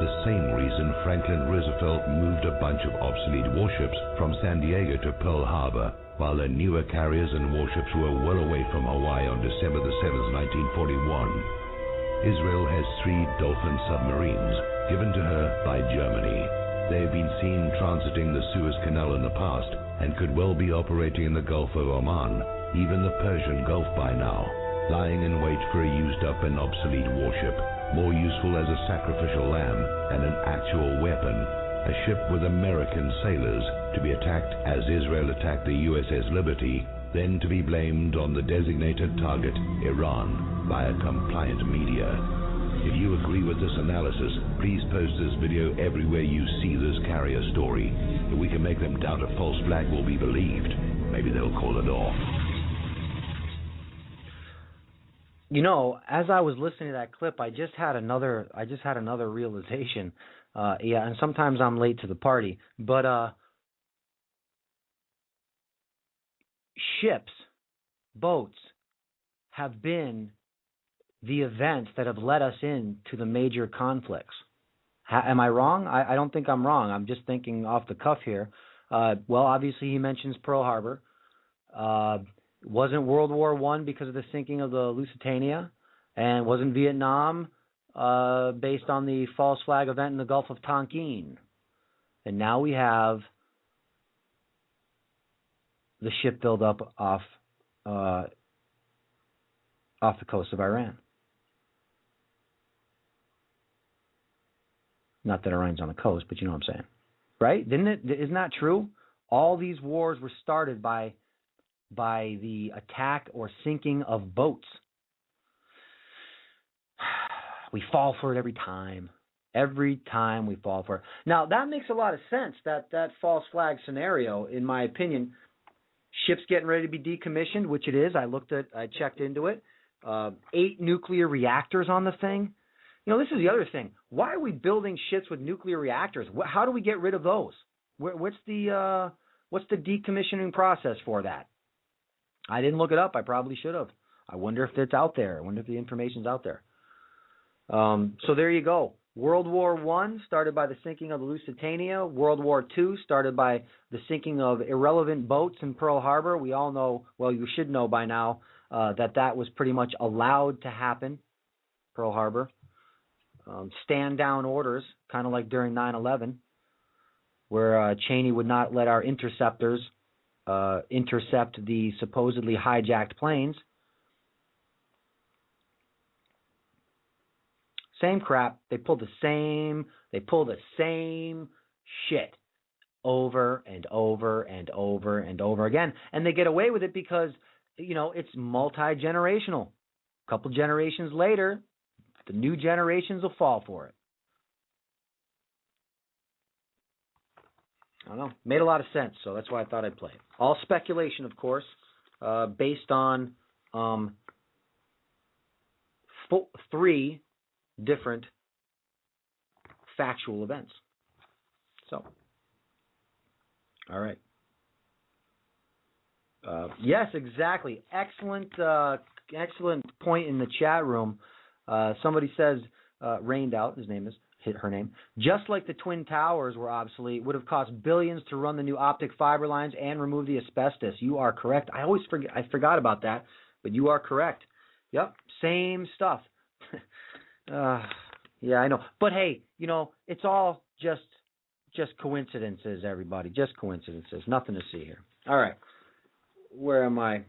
The same reason Franklin Roosevelt moved a bunch of obsolete warships from San Diego to Pearl Harbor, while their newer carriers and warships were well away from Hawaii on December the 7th, 1941. Israel has 3 Dolphin submarines, given to her by Germany. They have been seen transiting the Suez Canal in the past, and could well be operating in the Gulf of Oman, even the Persian Gulf by now, lying in wait for a used-up and obsolete warship, more useful as a sacrificial lamb and an actual weapon, a ship with American sailors to be attacked as Israel attacked the USS Liberty, then to be blamed on the designated target, Iran, by a compliant media. If you agree with this analysis, please post this video everywhere you see this carrier story. If we can make them doubt a false flag will be believed, maybe they'll call it off. You know, as I was listening to that clip, I just had another realization. And sometimes I'm late to the party, but ships, boats, have been the events that have led us into the major conflicts. Am I wrong? I don't think I'm wrong. I'm just thinking off the cuff here. Well, obviously he mentions Pearl Harbor. Wasn't World War I because of the sinking of the Lusitania? And wasn't Vietnam based on the false flag event in the Gulf of Tonkin? And now we have the ship buildup off the coast of Iran. Not that Iran's on the coast, but you know what I'm saying. Right? Isn't that true? All these wars were started by the attack or sinking of boats. We fall for it every time. Every time we fall for it. Now, that makes a lot of sense, that false flag scenario, in my opinion. Ships getting ready to be decommissioned, which it is. I checked into it. 8 nuclear reactors on the thing. You know, this is the other thing. Why are we building ships with nuclear reactors? How do we get rid of those? What's the decommissioning process for that? I didn't look it up. I probably should have. I wonder if it's out there. I wonder if the information's out there. So there you go. World War I started by the sinking of the Lusitania. World War II started by the sinking of irrelevant boats in Pearl Harbor. We all know, well, you should know by now, that was pretty much allowed to happen, Pearl Harbor. Stand-down orders, kind of like during 9/11, where Cheney would not let our interceptors intercept the supposedly hijacked planes. Same crap. They pull the same shit over and over and over and over again. And they get away with it because, it's multi-generational. A couple generations later, the new generations will fall for it. I don't know. Made a lot of sense, so that's why I thought I'd play it. All speculation, of course, based on 3 different factual events. So, all right. Yes, exactly. Excellent point in the chat room. Somebody says, Rained Out, her name, just like the Twin Towers were obsolete, would have cost billions to run the new optic fiber lines and remove the asbestos. You are correct. I forgot about that, but you are correct. Yep, same stuff. Yeah, I know. But hey, it's all just coincidences, everybody. Just coincidences. Nothing to see here. All right. Where am I?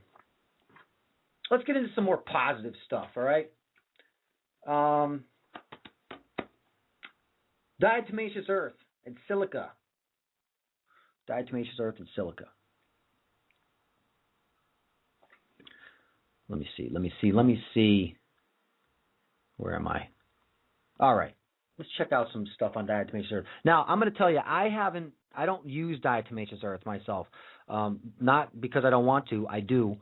Let's get into some more positive stuff, all right? Diatomaceous earth and silica. Diatomaceous earth and silica. Let me see. Where am I? All right. Let's check out some stuff on diatomaceous earth. Now, I'm going to tell you, I don't use diatomaceous earth myself. Not because I don't want to. I do.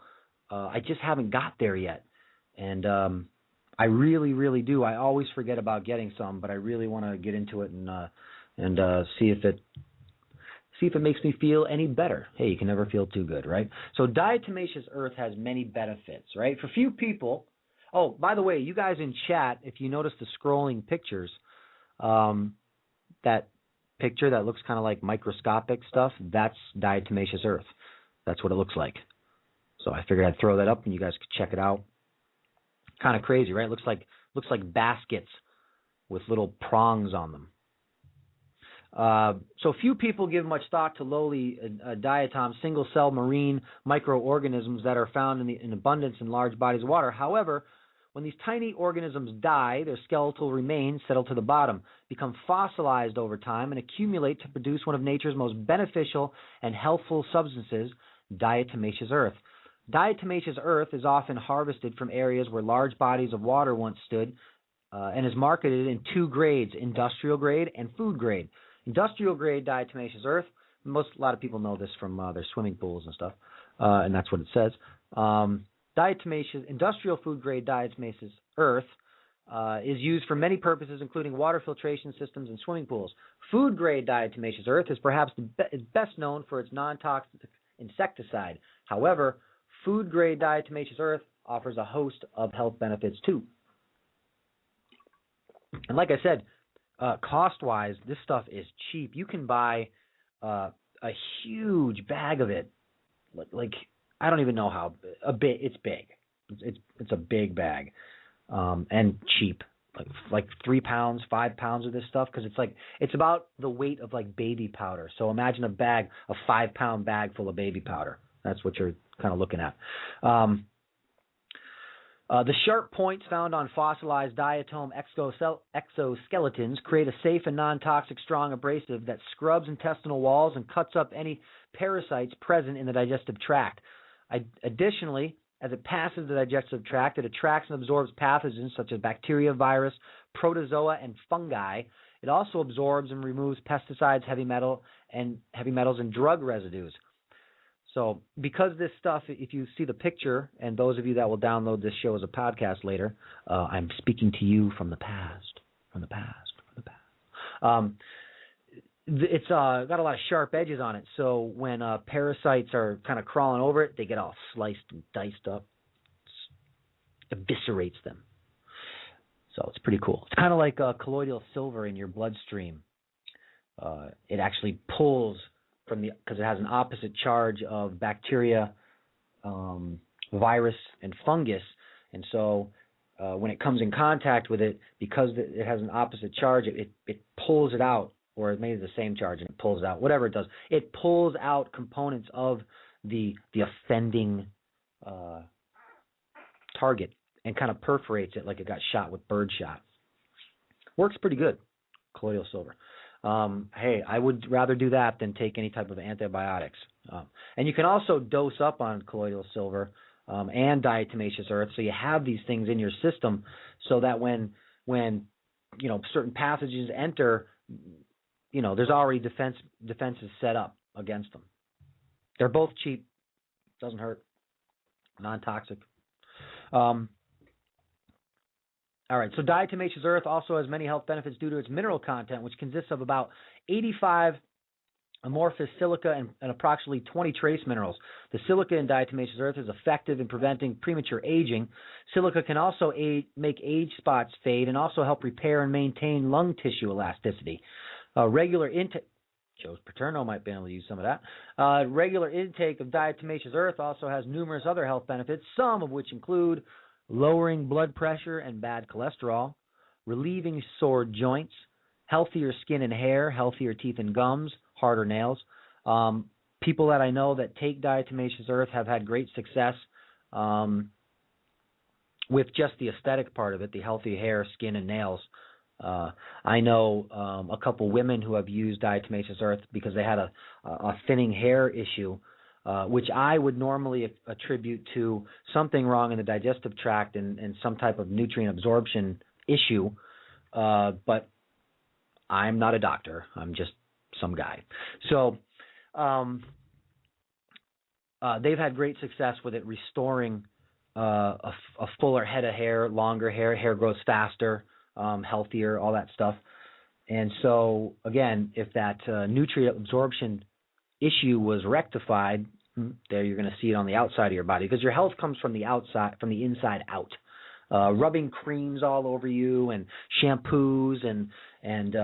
I just haven't got there yet. And I really, really do. I always forget about getting some, but I really want to get into it and see if it makes me feel any better. Hey, you can never feel too good, right? So diatomaceous earth has many benefits, right? For few people. Oh, by the way, you guys in chat, if you notice the scrolling pictures, that picture that looks kind of like microscopic stuff, that's diatomaceous earth. That's what it looks like. So I figured I'd throw that up and you guys could check it out. Kind of crazy, right? Looks like baskets with little prongs on them. So few people give much thought to lowly diatom single-cell marine microorganisms that are found in abundance in large bodies of water. However, when these tiny organisms die, their skeletal remains settle to the bottom, become fossilized over time, and accumulate to produce one of nature's most beneficial and healthful substances, diatomaceous earth. Diatomaceous earth is often harvested from areas where large bodies of water once stood and is marketed in 2 grades, industrial grade and food grade. Industrial grade diatomaceous earth, a lot of people know this from their swimming pools and stuff, and that's what it says. Industrial food grade diatomaceous earth is used for many purposes, including water filtration systems and swimming pools. Food grade diatomaceous earth is perhaps best known for its non-toxic insecticide. However, food grade diatomaceous earth offers a host of health benefits too. And like I said, cost-wise, this stuff is cheap. You can buy a huge bag of it. Like I don't even know how big. It's big. It's a big bag, and cheap. Like 3 pounds, 5 pounds of this stuff, because it's about the weight of like baby powder. So imagine a 5-pound bag full of baby powder. That's what you're kind of looking at. The sharp points found on fossilized diatom exoskeletons create a safe and non-toxic strong abrasive that scrubs intestinal walls and cuts up any parasites present in the digestive tract. Additionally, as it passes the digestive tract, it attracts and absorbs pathogens such as bacteria, virus, protozoa, and fungi. It also absorbs and removes pesticides, heavy metals, and drug residues. So because this stuff, if you see the picture, and those of you that will download this show as a podcast later, I'm speaking to you from the past, it's got a lot of sharp edges on it. So when parasites are kind of crawling over it, they get all sliced and diced up. It eviscerates them. So it's pretty cool. It's kind of like colloidal silver in your bloodstream. It actually pulls from because it has an opposite charge of bacteria, virus, and fungus. And so when it comes in contact with it, because it has an opposite charge, it pulls it out, or maybe the same charge and it pulls it out, whatever it does. It pulls out components of the offending target and kind of perforates it like it got shot with birdshot. Works pretty good, colloidal silver. Hey, I would rather do that than take any type of antibiotics. And you can also dose up on colloidal silver and diatomaceous earth, so you have these things in your system, so that when certain pathogens enter, there's already defenses set up against them. They're both cheap, doesn't hurt, non-toxic. All right, so diatomaceous earth also has many health benefits due to its mineral content, which consists of about 85 amorphous silica and approximately 20 trace minerals. The silica in diatomaceous earth is effective in preventing premature aging. Silica can also make age spots fade and also help repair and maintain lung tissue elasticity. Regular intake, Joe Paterno might be able to use some of that. Regular intake of diatomaceous earth also has numerous other health benefits, some of which include lowering blood pressure and bad cholesterol, relieving sore joints, healthier skin and hair, healthier teeth and gums, harder nails. People that I know that take diatomaceous earth have had great success with just the aesthetic part of it, the healthy hair, skin, and nails. I know a couple women who have used diatomaceous earth because they had a thinning hair issue, which I would normally attribute to something wrong in the digestive tract and some type of nutrient absorption issue. But I'm not a doctor. I'm just some guy. So they've had great success with it, restoring a fuller head of hair, longer hair grows faster, healthier, all that stuff. And so, again, if that nutrient absorption issue was rectified, there you're going to see it on the outside of your body, because your health comes from the outside, from the inside out. Rubbing creams all over you and shampoos and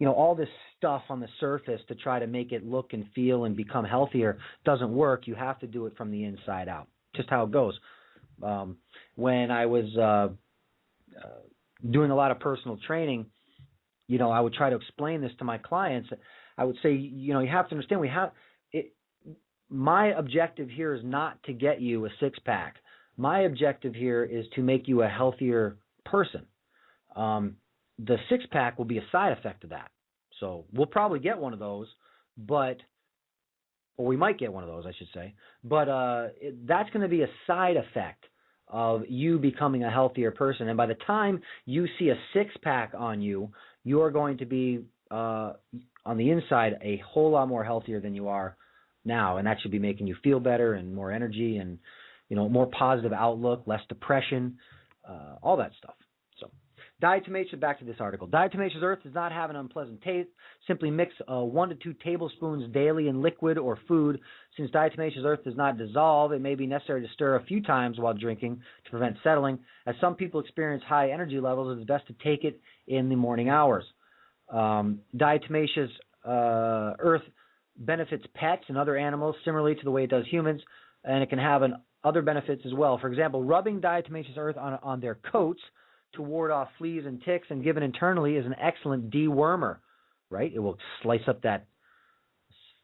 all this stuff on the surface to try to make it look and feel and become healthier doesn't work. You have to do it from the inside out. Just how it goes. When I was doing a lot of personal training, I would try to explain this to my clients. I would say, you have to understand, my objective here is not to get you a six-pack. My objective here is to make you a healthier person. The six-pack will be a side effect of that. So we'll probably get one of those, or we might get one of those, I should say. But that's going to be a side effect of you becoming a healthier person. And by the time you see a six-pack on you, you're going to be, on the inside, a whole lot more healthier than you are now. And that should be making you feel better and more energy and, more positive outlook, less depression, all that stuff. So diatomaceous, back to this article. Diatomaceous earth does not have an unpleasant taste. Simply mix 1 to 2 tablespoons daily in liquid or food. Since diatomaceous earth does not dissolve, it may be necessary to stir a few times while drinking to prevent settling. As some people experience high energy levels, it is best to take it in the morning hours. Diatomaceous earth benefits pets and other animals similarly to the way it does humans, and it can have other benefits as well. For example, rubbing diatomaceous earth on their coats to ward off fleas and ticks and given internally is an excellent dewormer, right? It will slice up that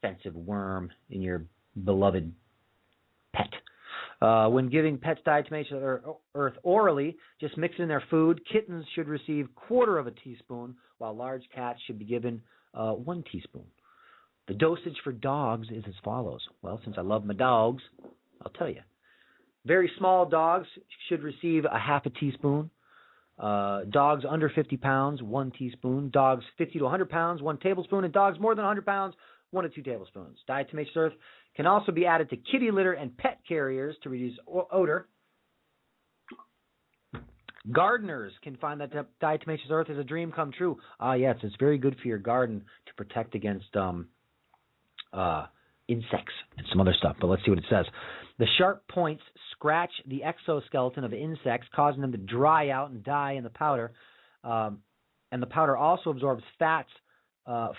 offensive worm in your beloved pet. When giving pets diatomaceous earth orally, just mix it in their food. Kittens should receive 1/4 of a teaspoon, while large cats should be given 1 teaspoon. The dosage for dogs is as follows. Well, since I love my dogs, I'll tell you. Very small dogs should receive 1/2 teaspoon. Dogs under 50 pounds, 1 teaspoon. Dogs 50 to 100 pounds, 1 tablespoon. And dogs more than 100 pounds, 1 to 2 tablespoons. Diatomaceous earth can also be added to kitty litter and pet carriers to reduce odor. Gardeners can find that diatomaceous earth is a dream come true. Yes, it's very good for your garden to protect against insects and some other stuff. But let's see what it says. The sharp points scratch the exoskeleton of insects, causing them to dry out and die in the powder. And the powder also absorbs fats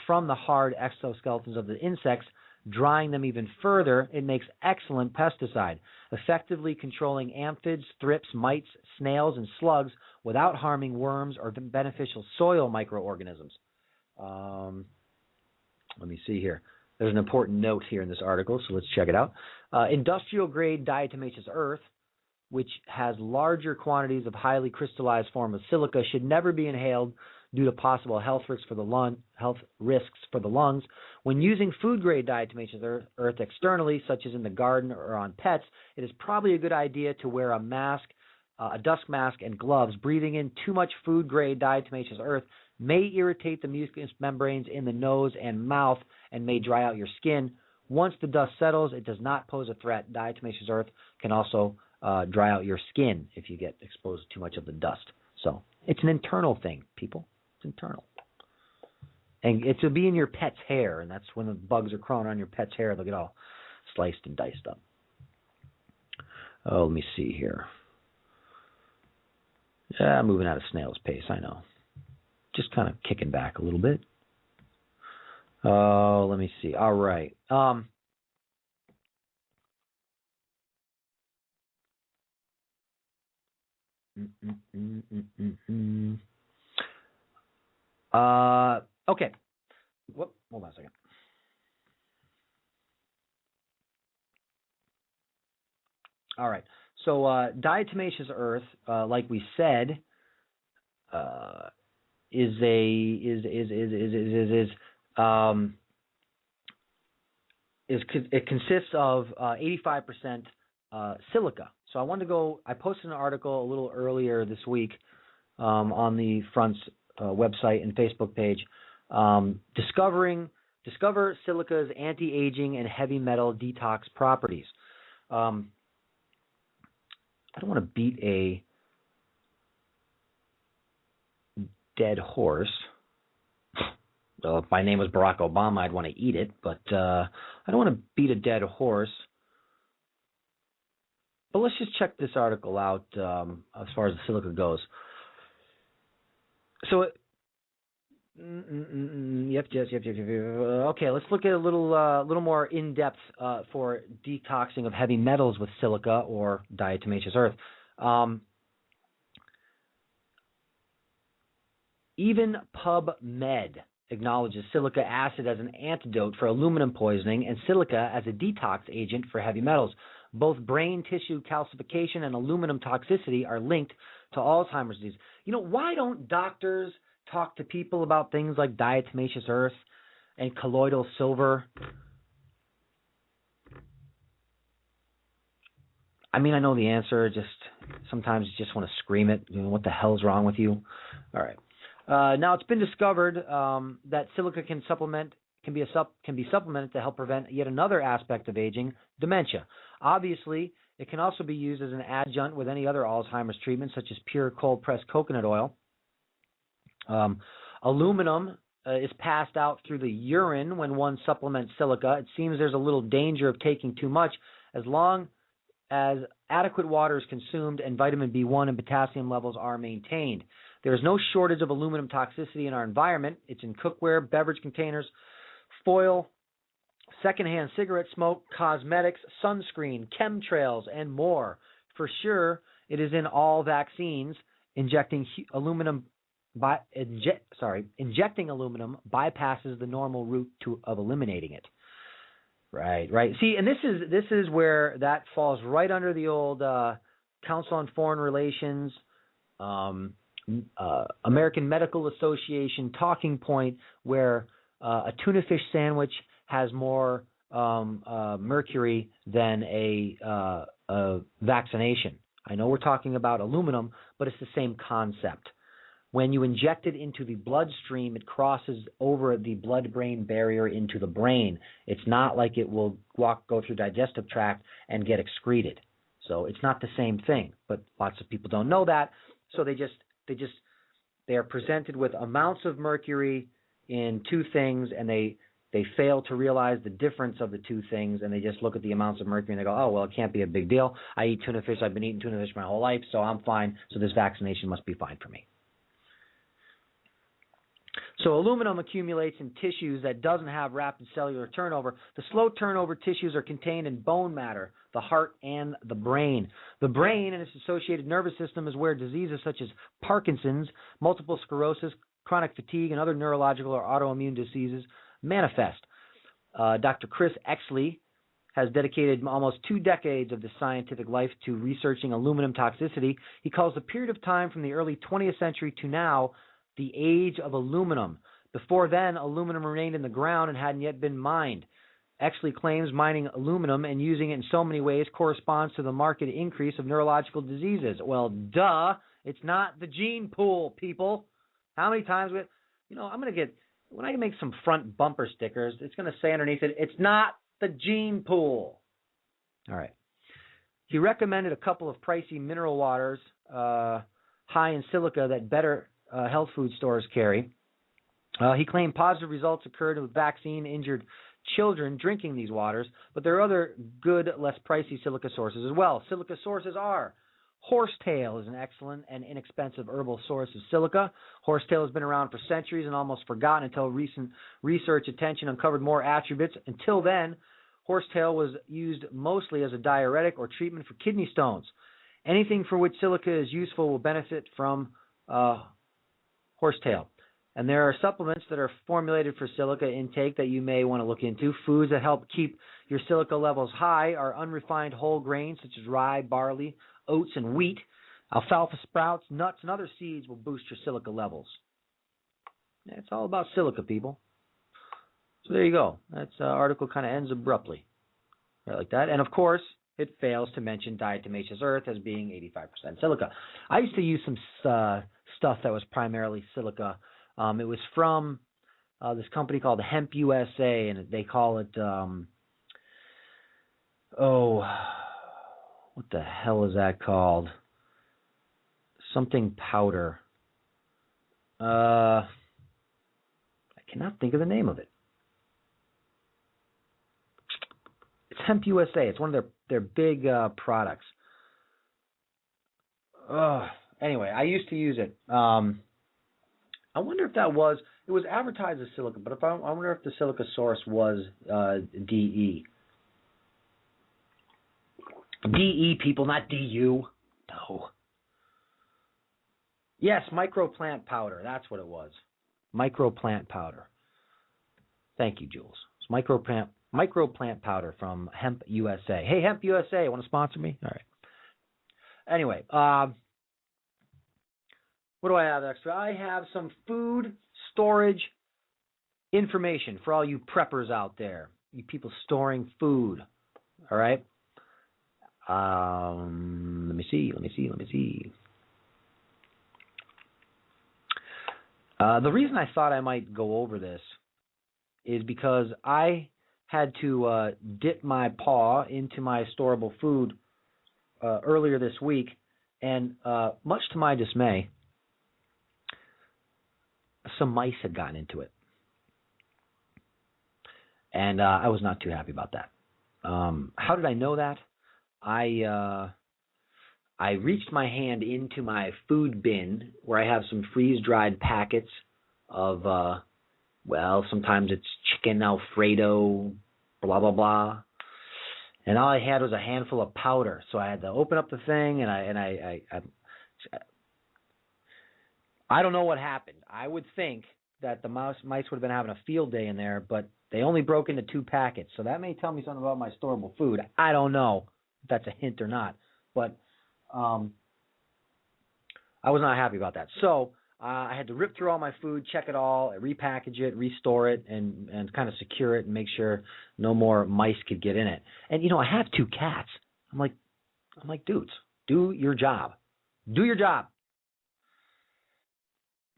from the hard exoskeletons of the insects, drying them even further. It makes excellent pesticide, effectively controlling aphids, thrips, mites, snails, and slugs without harming worms or beneficial soil microorganisms. Let me see here. There's an important note here in this article, so let's check it out. Industrial-grade diatomaceous earth, which has larger quantities of highly crystallized form of silica, should never be inhaled due to possible health risks for the lungs. When using food-grade diatomaceous earth externally, such as in the garden or on pets, it is probably a good idea to wear a mask, a dust mask, and gloves. Breathing in too much food-grade diatomaceous earth may irritate the mucous membranes in the nose and mouth and may dry out your skin. Once the dust settles, it does not pose a threat. Diatomaceous earth can also dry out your skin if you get exposed to too much of the dust. So it's an internal thing, people. It's internal. And it'll be in your pet's hair, and that's when the bugs are crawling on your pet's hair. They'll get all sliced and diced up. Oh, let me see here. Yeah, I'm moving at a snail's pace, I know. Just kind of kicking back a little bit. Oh, let me see. All right. Okay. Hold on a second. All right. So diatomaceous earth, like we said, it consists of 85% silica. So I posted an article a little earlier this week on the Front's website and Facebook page, discover silica's anti-aging and heavy metal detox properties. I don't want to beat a dead horse. Well, if my name was Barack Obama, I'd want to eat it, but I don't want to beat a dead horse. But let's just check this article out as far as the silica goes. So, yep. Okay, let's look at a little more in depth for detoxing of heavy metals with silica or diatomaceous earth. Even PubMed acknowledges silica acid as an antidote for aluminum poisoning and silica as a detox agent for heavy metals. Both brain tissue calcification and aluminum toxicity are linked to Alzheimer's disease. You know, why don't doctors talk to people about things like diatomaceous earth and colloidal silver? I mean, I know the answer. Just sometimes you just want to scream it. You know, what the hell's wrong with you? All right. Now it's been discovered that silica can be supplemented to help prevent yet another aspect of aging, dementia. Obviously, it can also be used as an adjunct with any other Alzheimer's treatment, such as pure cold-pressed coconut oil. Aluminum is passed out through the urine when one supplements silica. It seems there's a little danger of taking too much as long as adequate water is consumed and vitamin B1 and potassium levels are maintained. There is no shortage of aluminum toxicity in our environment. It's in cookware, beverage containers, foil, secondhand cigarette smoke, cosmetics, sunscreen, chemtrails, and more. For sure, it is in all vaccines. Injecting aluminum bypasses the normal route of eliminating it. Right. See, and this is where that falls right under the old Council on Foreign Relations, American Medical Association talking point, where a tuna fish sandwich has more mercury than a vaccination. I know we're talking about aluminum, but it's the same concept. When you inject it into the bloodstream, it crosses over the blood-brain barrier into the brain. It's not like it will go through digestive tract and get excreted. So it's not the same thing, but lots of people don't know that. So they are presented with amounts of mercury in two things, and they fail to realize the difference of the two things, and they just look at the amounts of mercury and they go, oh, well, it can't be a big deal. I eat tuna fish. I've been eating tuna fish my whole life, so I'm fine. So this vaccination must be fine for me. So aluminum accumulates in tissues that doesn't have rapid cellular turnover. The slow turnover tissues are contained in bone matter, the heart, and the brain. The brain and its associated nervous system is where diseases such as Parkinson's, multiple sclerosis, chronic fatigue, and other neurological or autoimmune diseases manifest. Dr. Chris Exley has dedicated almost 2 decades of his scientific life to researching aluminum toxicity. He calls the period of time from the early 20th century to now the age of aluminum. Before then, aluminum remained in the ground and hadn't yet been mined. Exley claims mining aluminum and using it in so many ways corresponds to the marked increase of neurological diseases. Well, duh. It's not the gene pool, people. How many times I'm going to get, when I make some front bumper stickers, it's going to say underneath it, it's not the gene pool. All right. He recommended a couple of pricey mineral waters high in silica that better health food stores carry. He claimed positive results occurred with vaccine-injured children drinking these waters, but there are other good, less pricey silica sources as well. Silica sources are horsetail is an excellent and inexpensive herbal source of silica. Horsetail has been around for centuries and almost forgotten until recent research attention uncovered more attributes. Until then, horsetail was used mostly as a diuretic or treatment for kidney stones. Anything for which silica is useful will benefit from horsetail. And there are supplements that are formulated for silica intake that you may want to look into. Foods that help keep your silica levels high are unrefined whole grains such as rye, barley, oats, and wheat. Alfalfa sprouts, nuts, and other seeds will boost your silica levels. Yeah, it's all about silica, people. So there you go. That article kind of ends abruptly. Right like that. And, of course, it fails to mention diatomaceous earth as being 85% silica. I used to use some stuff that was primarily silica. It was from this company called Hemp USA, and they call it, what the hell is that called? Something powder. I cannot think of the name of it. It's Hemp USA. It's one of their big products. Anyway, I used to use it. I wonder if it was advertised as silica, but I wonder if the silica source was DE. DE, people, not DU. No. Yes, microplant powder. That's what it was. Microplant powder. Thank you, Jules. It's microplant powder from Hemp USA. Hey, Hemp USA, want to sponsor me? All right. Anyway, what do I have extra? I have some food storage information for all you preppers out there, you people storing food. All right. Let me see. The reason I thought I might go over this is because I had to dip my paw into my storable food earlier this week, and much to my dismay, some mice had gotten into it. And I was not too happy about that. How did I know that? I reached my hand into my food bin where I have some freeze-dried packets of, sometimes it's chicken Alfredo, blah, blah, blah. And all I had was a handful of powder. So I had to open up the thing, and I don't know what happened. I would think that the mice would have been having a field day in there, but they only broke into 2 packets. So that may tell me something about my storable food. I don't know if that's a hint or not. But I was not happy about that. So I had to rip through all my food, check it all, repackage it, restore it, and kind of secure it and make sure no more mice could get in it. And, I have 2 cats. I'm like, dudes, do your job. Do your job.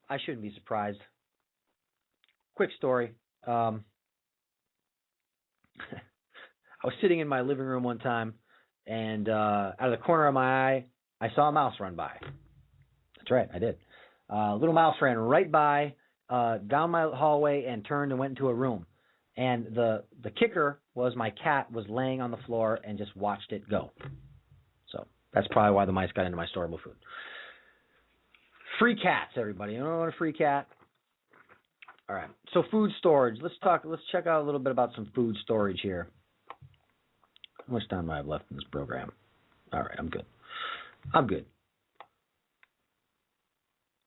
I shouldn't be surprised. Quick story. I was sitting in my living room one time, and out of the corner of my eye, I saw a mouse run by. That's right, I did. Little mouse ran right by, down my hallway, and turned and went into a room. And the kicker was my cat was laying on the floor and just watched it go. So that's probably why the mice got into my storable food. Free cats, everybody. You know what a free cat? All right. So food storage. Let's check out a little bit about some food storage here. How much time do I have left in this program? All right, I'm good.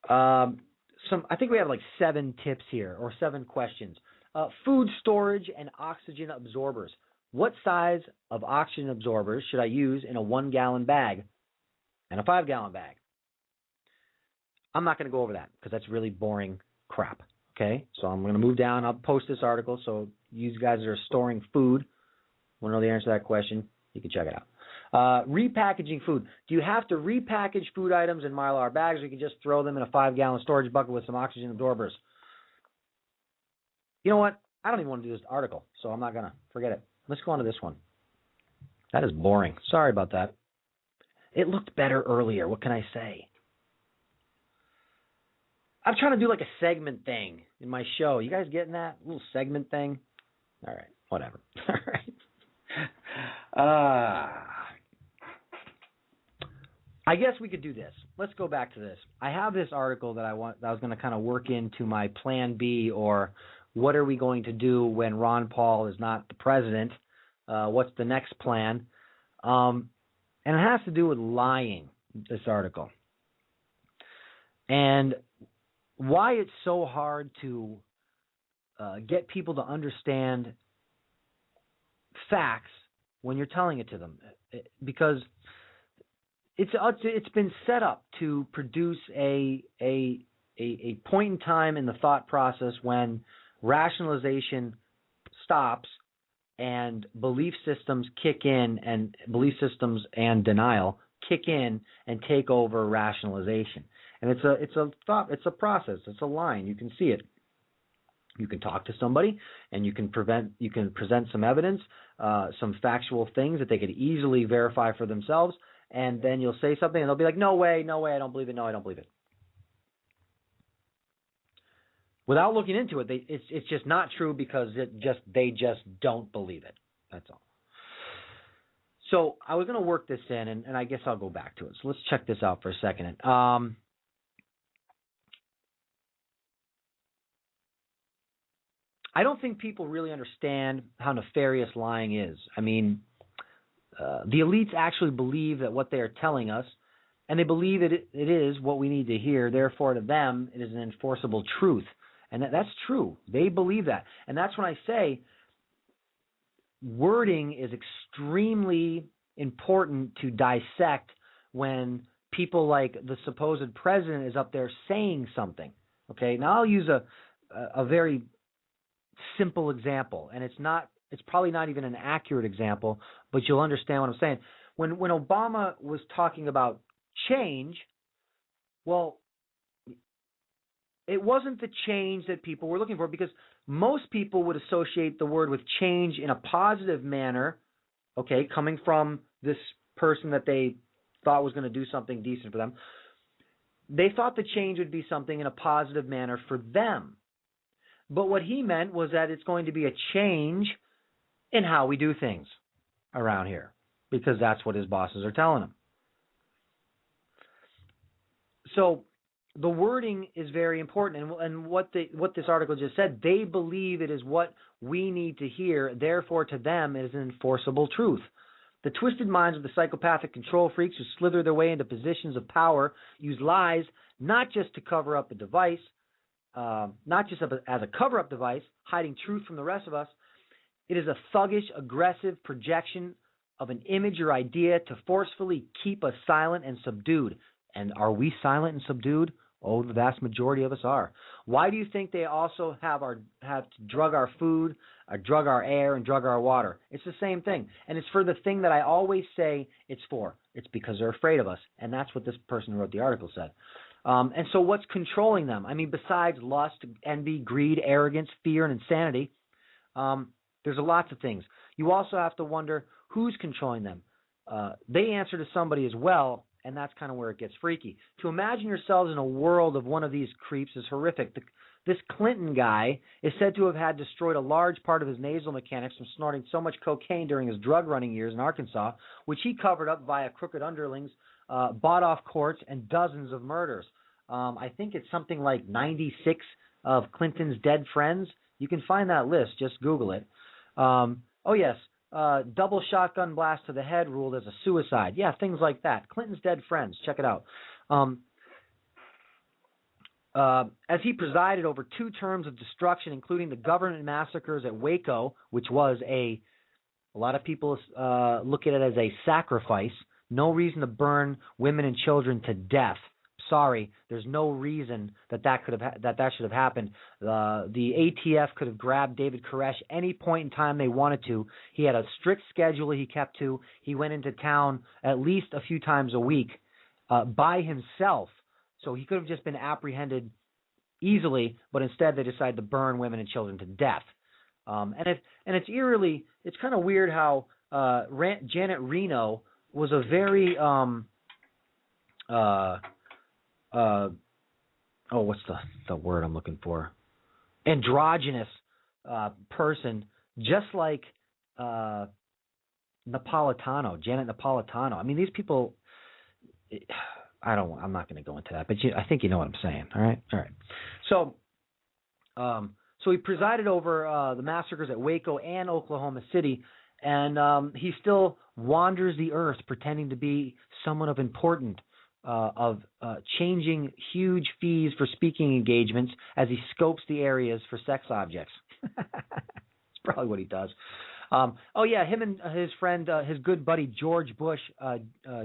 I think we have like 7 tips here, or 7 questions. Food storage and oxygen absorbers. What size of oxygen absorbers should I use in a 1-gallon bag and a 5-gallon bag? I'm not going to go over that because that's really boring crap. Okay, so I'm going to move down. I'll post this article, so you guys that are storing food, want to know the answer to that question, you can check it out. Repackaging food. Do you have to repackage food items in Mylar bags, or you can just throw them in a 5-gallon storage bucket with some oxygen absorbers? You know what? I don't even want to do this article, so I'm not going to. Forget it. Let's go on to this one. That is boring. Sorry about that. It looked better earlier. What can I say? I'm trying to do like a segment thing in my show. You guys getting that? A little segment thing? All right. Whatever. All right. I guess we could do this. Let's go back to this. I have this article that I was going to kind of work into my plan B, or what are we going to do when Ron Paul is not the president? What's the next plan? And it has to do with lying, this article. And why it's so hard to get people to understand facts when you're telling it to them, because it's been set up to produce a point in time in the thought process when rationalization stops and belief systems kick in, and belief systems and denial kick in and take over rationalization. And it's a thought, it's a process, it's a line. You can see it. You can talk to somebody, and you can present some evidence, some factual things that they could easily verify for themselves, and then you'll say something, and they'll be like, "No way, I don't believe it. No, I don't believe it." Without looking into it, it's just not true because they just don't believe it. That's all. So I was going to work this in, and I guess I'll go back to it. So let's check this out for a second. I don't think people really understand how nefarious lying is. I mean, the elites actually believe that what they are telling us, and they believe it is what we need to hear. Therefore, to them, it is an enforceable truth. And that's true. They believe that. And that's when I say wording is extremely important to dissect when people like the supposed president is up there saying something. Okay, now I'll use a very simple example, and it's probably not even an accurate example, but you'll understand what I'm saying. When Obama was talking about change, well, it wasn't the change that people were looking for, because most people would associate the word with change in a positive manner, okay, coming from this person that they thought was going to do something decent for them. They thought the change would be something in a positive manner for them. But what he meant was that it's going to be a change in how we do things around here, because that's what his bosses are telling him. So the wording is very important, and what this article just said, they believe it is what we need to hear, therefore to them it is an enforceable truth. The twisted minds of the psychopathic control freaks who slither their way into positions of power use lies not just to cover up a device, not just as a cover-up device, hiding truth from the rest of us. It is a thuggish, aggressive projection of an image or idea to forcefully keep us silent and subdued. And are we silent and subdued? Oh, the vast majority of us are. Why do you think they also have to drug our food, or drug our air, and drug our water? It's the same thing. And it's for the thing that I always say it's for. It's because they're afraid of us. And that's what this person who wrote the article said. And so what's controlling them? I mean, besides lust, envy, greed, arrogance, fear, and insanity, there's lots of things. You also have to wonder who's controlling them. They answer to somebody as well, And that's kind of where it gets freaky. To imagine yourselves in a world of one of these creeps is horrific. This Clinton guy is said to have had destroyed a large part of his nasal mechanics from snorting so much cocaine during his drug running years in Arkansas, which he covered up via crooked underlings, bought-off courts, and dozens of murders. I think it's something like 96 of Clinton's dead friends. You can find that list. Just Google it. Oh, yes. Double shotgun blast to the head ruled as a suicide. Yeah, things like that. Clinton's dead friends. Check it out. As he presided over 2 terms of destruction, including the government massacres at Waco, which was a lot of people look at it as a sacrifice. No reason to burn women and children to death. Sorry, there's no reason that should have happened. The ATF could have grabbed David Koresh any point in time they wanted to. He had a strict schedule he kept to. He went into town at least a few times a week by himself. So he could have just been apprehended easily, but instead they decided to burn women and children to death. It's kind of weird how Janet Reno was a very what's the word I'm looking for? Androgynous person, just like Napolitano, Janet Napolitano. I mean, these people. I'm not going to go into that, but I think you know what I'm saying. All right. So he presided over the massacres at Waco and Oklahoma City, and he still wanders the earth pretending to be someone of importance, of changing huge fees for speaking engagements as he scopes the areas for sex objects. That's probably what he does. Him and his friend, his good buddy George Bush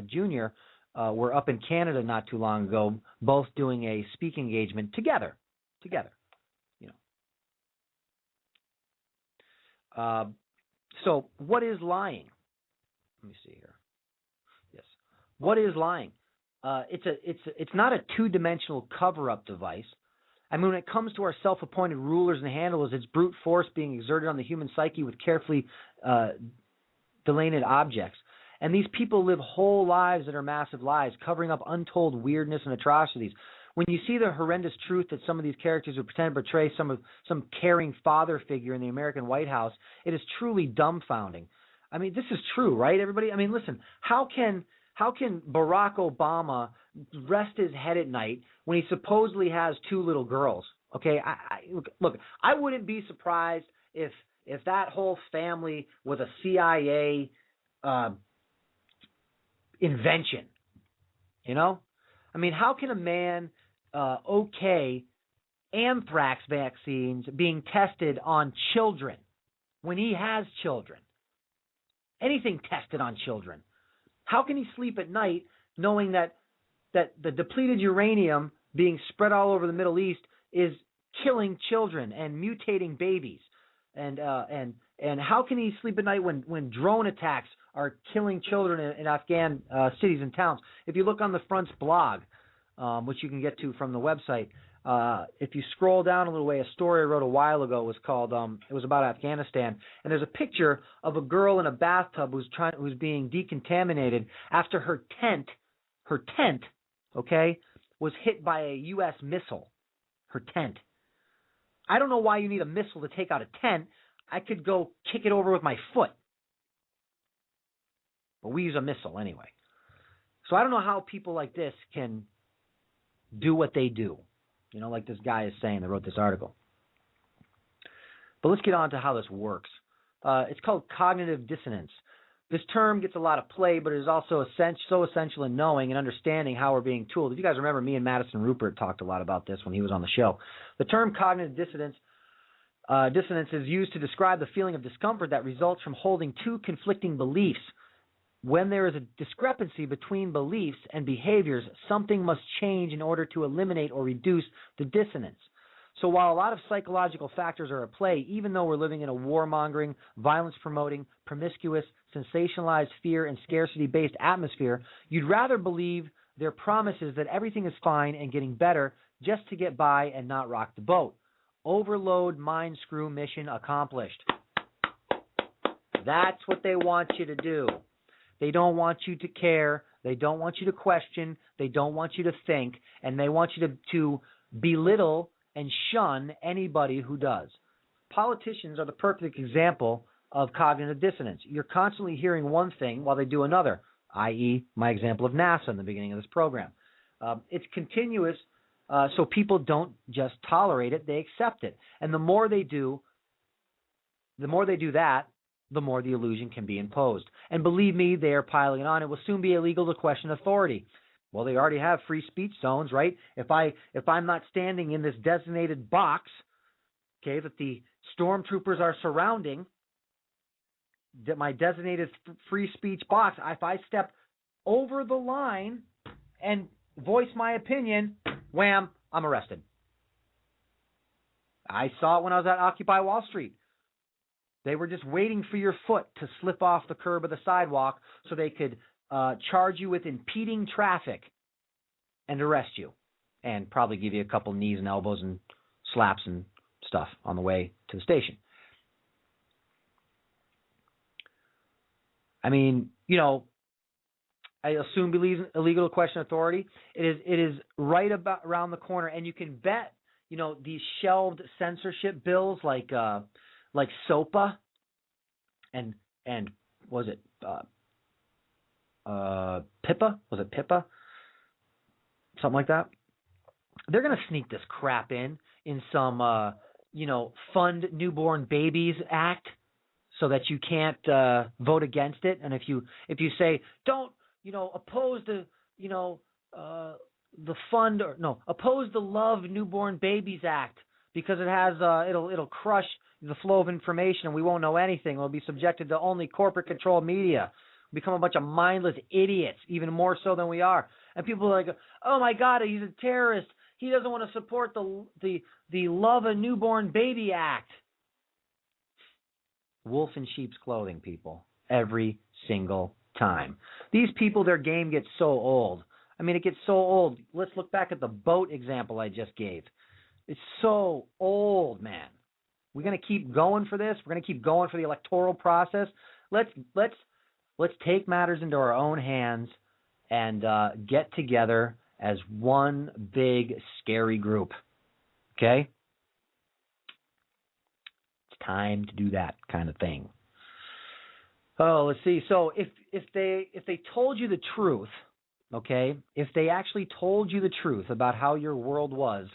Jr., were up in Canada not too long ago, both doing a speaking engagement together. You know. So what is lying? Let me see here. Yes. What is lying? It's not a two-dimensional cover-up device. I mean, when it comes to our self-appointed rulers and handlers, it's brute force being exerted on the human psyche with carefully delineated objects. And these people live whole lives that are massive lies, covering up untold weirdness and atrocities. When you see the horrendous truth that some of these characters would pretend to portray some caring father figure in the American White House, it is truly dumbfounding. I mean, this is true, right, everybody? I mean, listen, how can Barack Obama rest his head at night when he supposedly has 2 little girls? Okay, look, I wouldn't be surprised if that whole family was a CIA invention, you know? I mean, how can a man okay anthrax vaccines being tested on children when he has children? Anything tested on children. How can he sleep at night knowing that the depleted uranium being spread all over the Middle East is killing children and mutating babies? And how can he sleep at night when drone attacks are killing children in Afghan cities and towns? If you look on the Front's blog, which you can get to from the website, if you scroll down a little way, a story I wrote a while ago was called it was about Afghanistan, and there's a picture of a girl in a bathtub who's being decontaminated after her tent, was hit by a U.S. missile. Her tent. I don't know why you need a missile to take out a tent. I could go kick it over with my foot. But we use a missile anyway. So I don't know how people like this can do what they do. You know, like this guy is saying that wrote this article. But let's get on to how this works. It's called cognitive dissonance. This term gets a lot of play, but it is also so essential in knowing and understanding how we're being tooled. If you guys remember, me and Madison Rupert talked a lot about this when he was on the show. The term cognitive dissonance is used to describe the feeling of discomfort that results from holding 2 conflicting beliefs. When there is a discrepancy between beliefs and behaviors, something must change in order to eliminate or reduce the dissonance. So while a lot of psychological factors are at play, even though we're living in a warmongering, violence-promoting, promiscuous, sensationalized fear and scarcity-based atmosphere, you'd rather believe their promises that everything is fine and getting better just to get by and not rock the boat. Overload mind screw mission accomplished. That's what they want you to do. They don't want you to care. They don't want you to question. They don't want you to think. And they want you to belittle and shun anybody who does. Politicians are the perfect example of cognitive dissonance. You're constantly hearing one thing while they do another, i.e. my example of NASA in the beginning of this program. It's continuous, so people don't just tolerate it, they accept it. And the more they do that, the more the illusion can be imposed. And believe me, they are piling it on. It will soon be illegal to question authority. Well, they already have free speech zones, right? If I'm not standing in this designated box, okay, that the stormtroopers are surrounding, that my designated free speech box, if I step over the line and voice my opinion, wham, I'm arrested. I saw it when I was at Occupy Wall Street. They were just waiting for your foot to slip off the curb of the sidewalk so they could charge you with impeding traffic and arrest you, and probably give you a couple knees and elbows and slaps and stuff on the way to the station. I mean, you know, I assume illegal to question authority. It is right about around the corner, and you can bet, you know, these shelved censorship bills like SOPA and was it PIPA? Was it PIPA? Something like that. They're going to sneak this crap in some Fund Newborn Babies Act, so that you can't vote against it. And if you say don't, oppose oppose the Love Newborn Babies Act because it has it'll crush the flow of information and we won't know anything. We'll be subjected to only corporate controlled media. We'll become a bunch of mindless idiots, even more so than we are. And people are like, oh my God, he's a terrorist. He doesn't want to support the Love a Newborn Baby Act. Wolf in sheep's clothing, people. Every single time. These people, their game gets so old. I mean, it gets so old. Let's look back at the boat example I just gave. It's so old, man. We're going to keep going for this. We're going to keep going for the electoral process. Let's take matters into our own hands and get together as one big scary group. Okay? It's time to do that kind of thing. Oh, let's see. So if they told you the truth, okay, if they actually told you the truth about how your world was,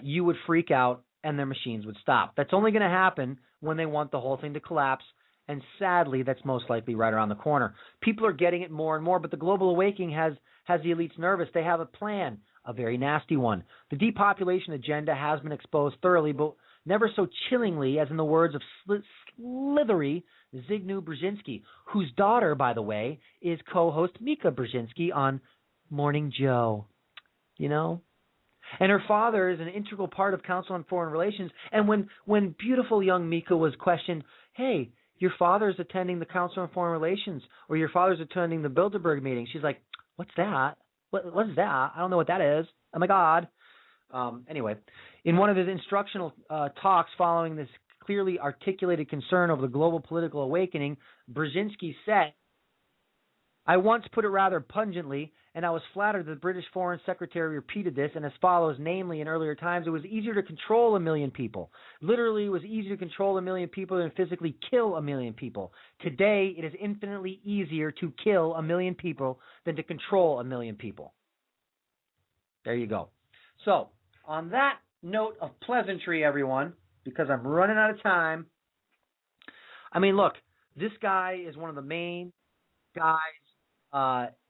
you would freak out and their machines would stop. That's only going to happen when they want the whole thing to collapse, and sadly, that's most likely right around the corner. People are getting it more and more, but the global awakening has the elites nervous. They have a plan, a very nasty one. The depopulation agenda has been exposed thoroughly, but never so chillingly as in the words of slithery Zygmunt Brzezinski, whose daughter, by the way, is co-host Mika Brzezinski on Morning Joe. You know? And her father is an integral part of Council on Foreign Relations. And when beautiful young Mika was questioned, hey, your father's attending the Council on Foreign Relations, or your father's attending the Bilderberg meeting, she's like, what's that? What is that? I don't know what that is. Oh, my God. Anyway, in one of his instructional talks following this clearly articulated concern over the global political awakening, Brzezinski said, I once put it rather pungently, and I was flattered that the British Foreign Secretary repeated this, and as follows, namely, in earlier times, it was easier to control 1 million people. Literally, it was easier to control 1 million people than physically kill 1 million people. Today, it is infinitely easier to kill 1 million people than to control 1 million people. There you go. So, on that note of pleasantry, everyone, because I'm running out of time, I mean, look, this guy is one of the main guys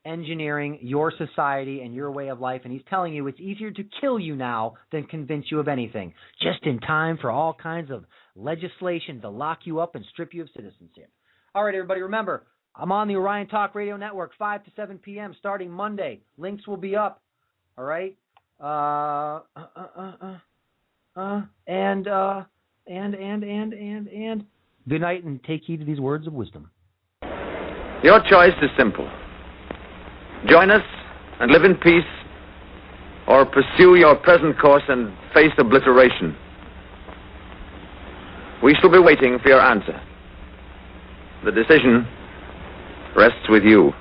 engineering your society and your way of life, and he's telling you it's easier to kill you now than convince you of anything, just in time for all kinds of legislation to lock you up and strip you of citizenship. All right, everybody, remember, I'm on the Orion Talk Radio Network 5 to 7 p.m. starting Monday. Links will be up. All right? And good night, and take heed to these words of wisdom. Your choice is simple. Join us and live in peace, or pursue your present course and face obliteration. We shall be waiting for your answer. The decision rests with you.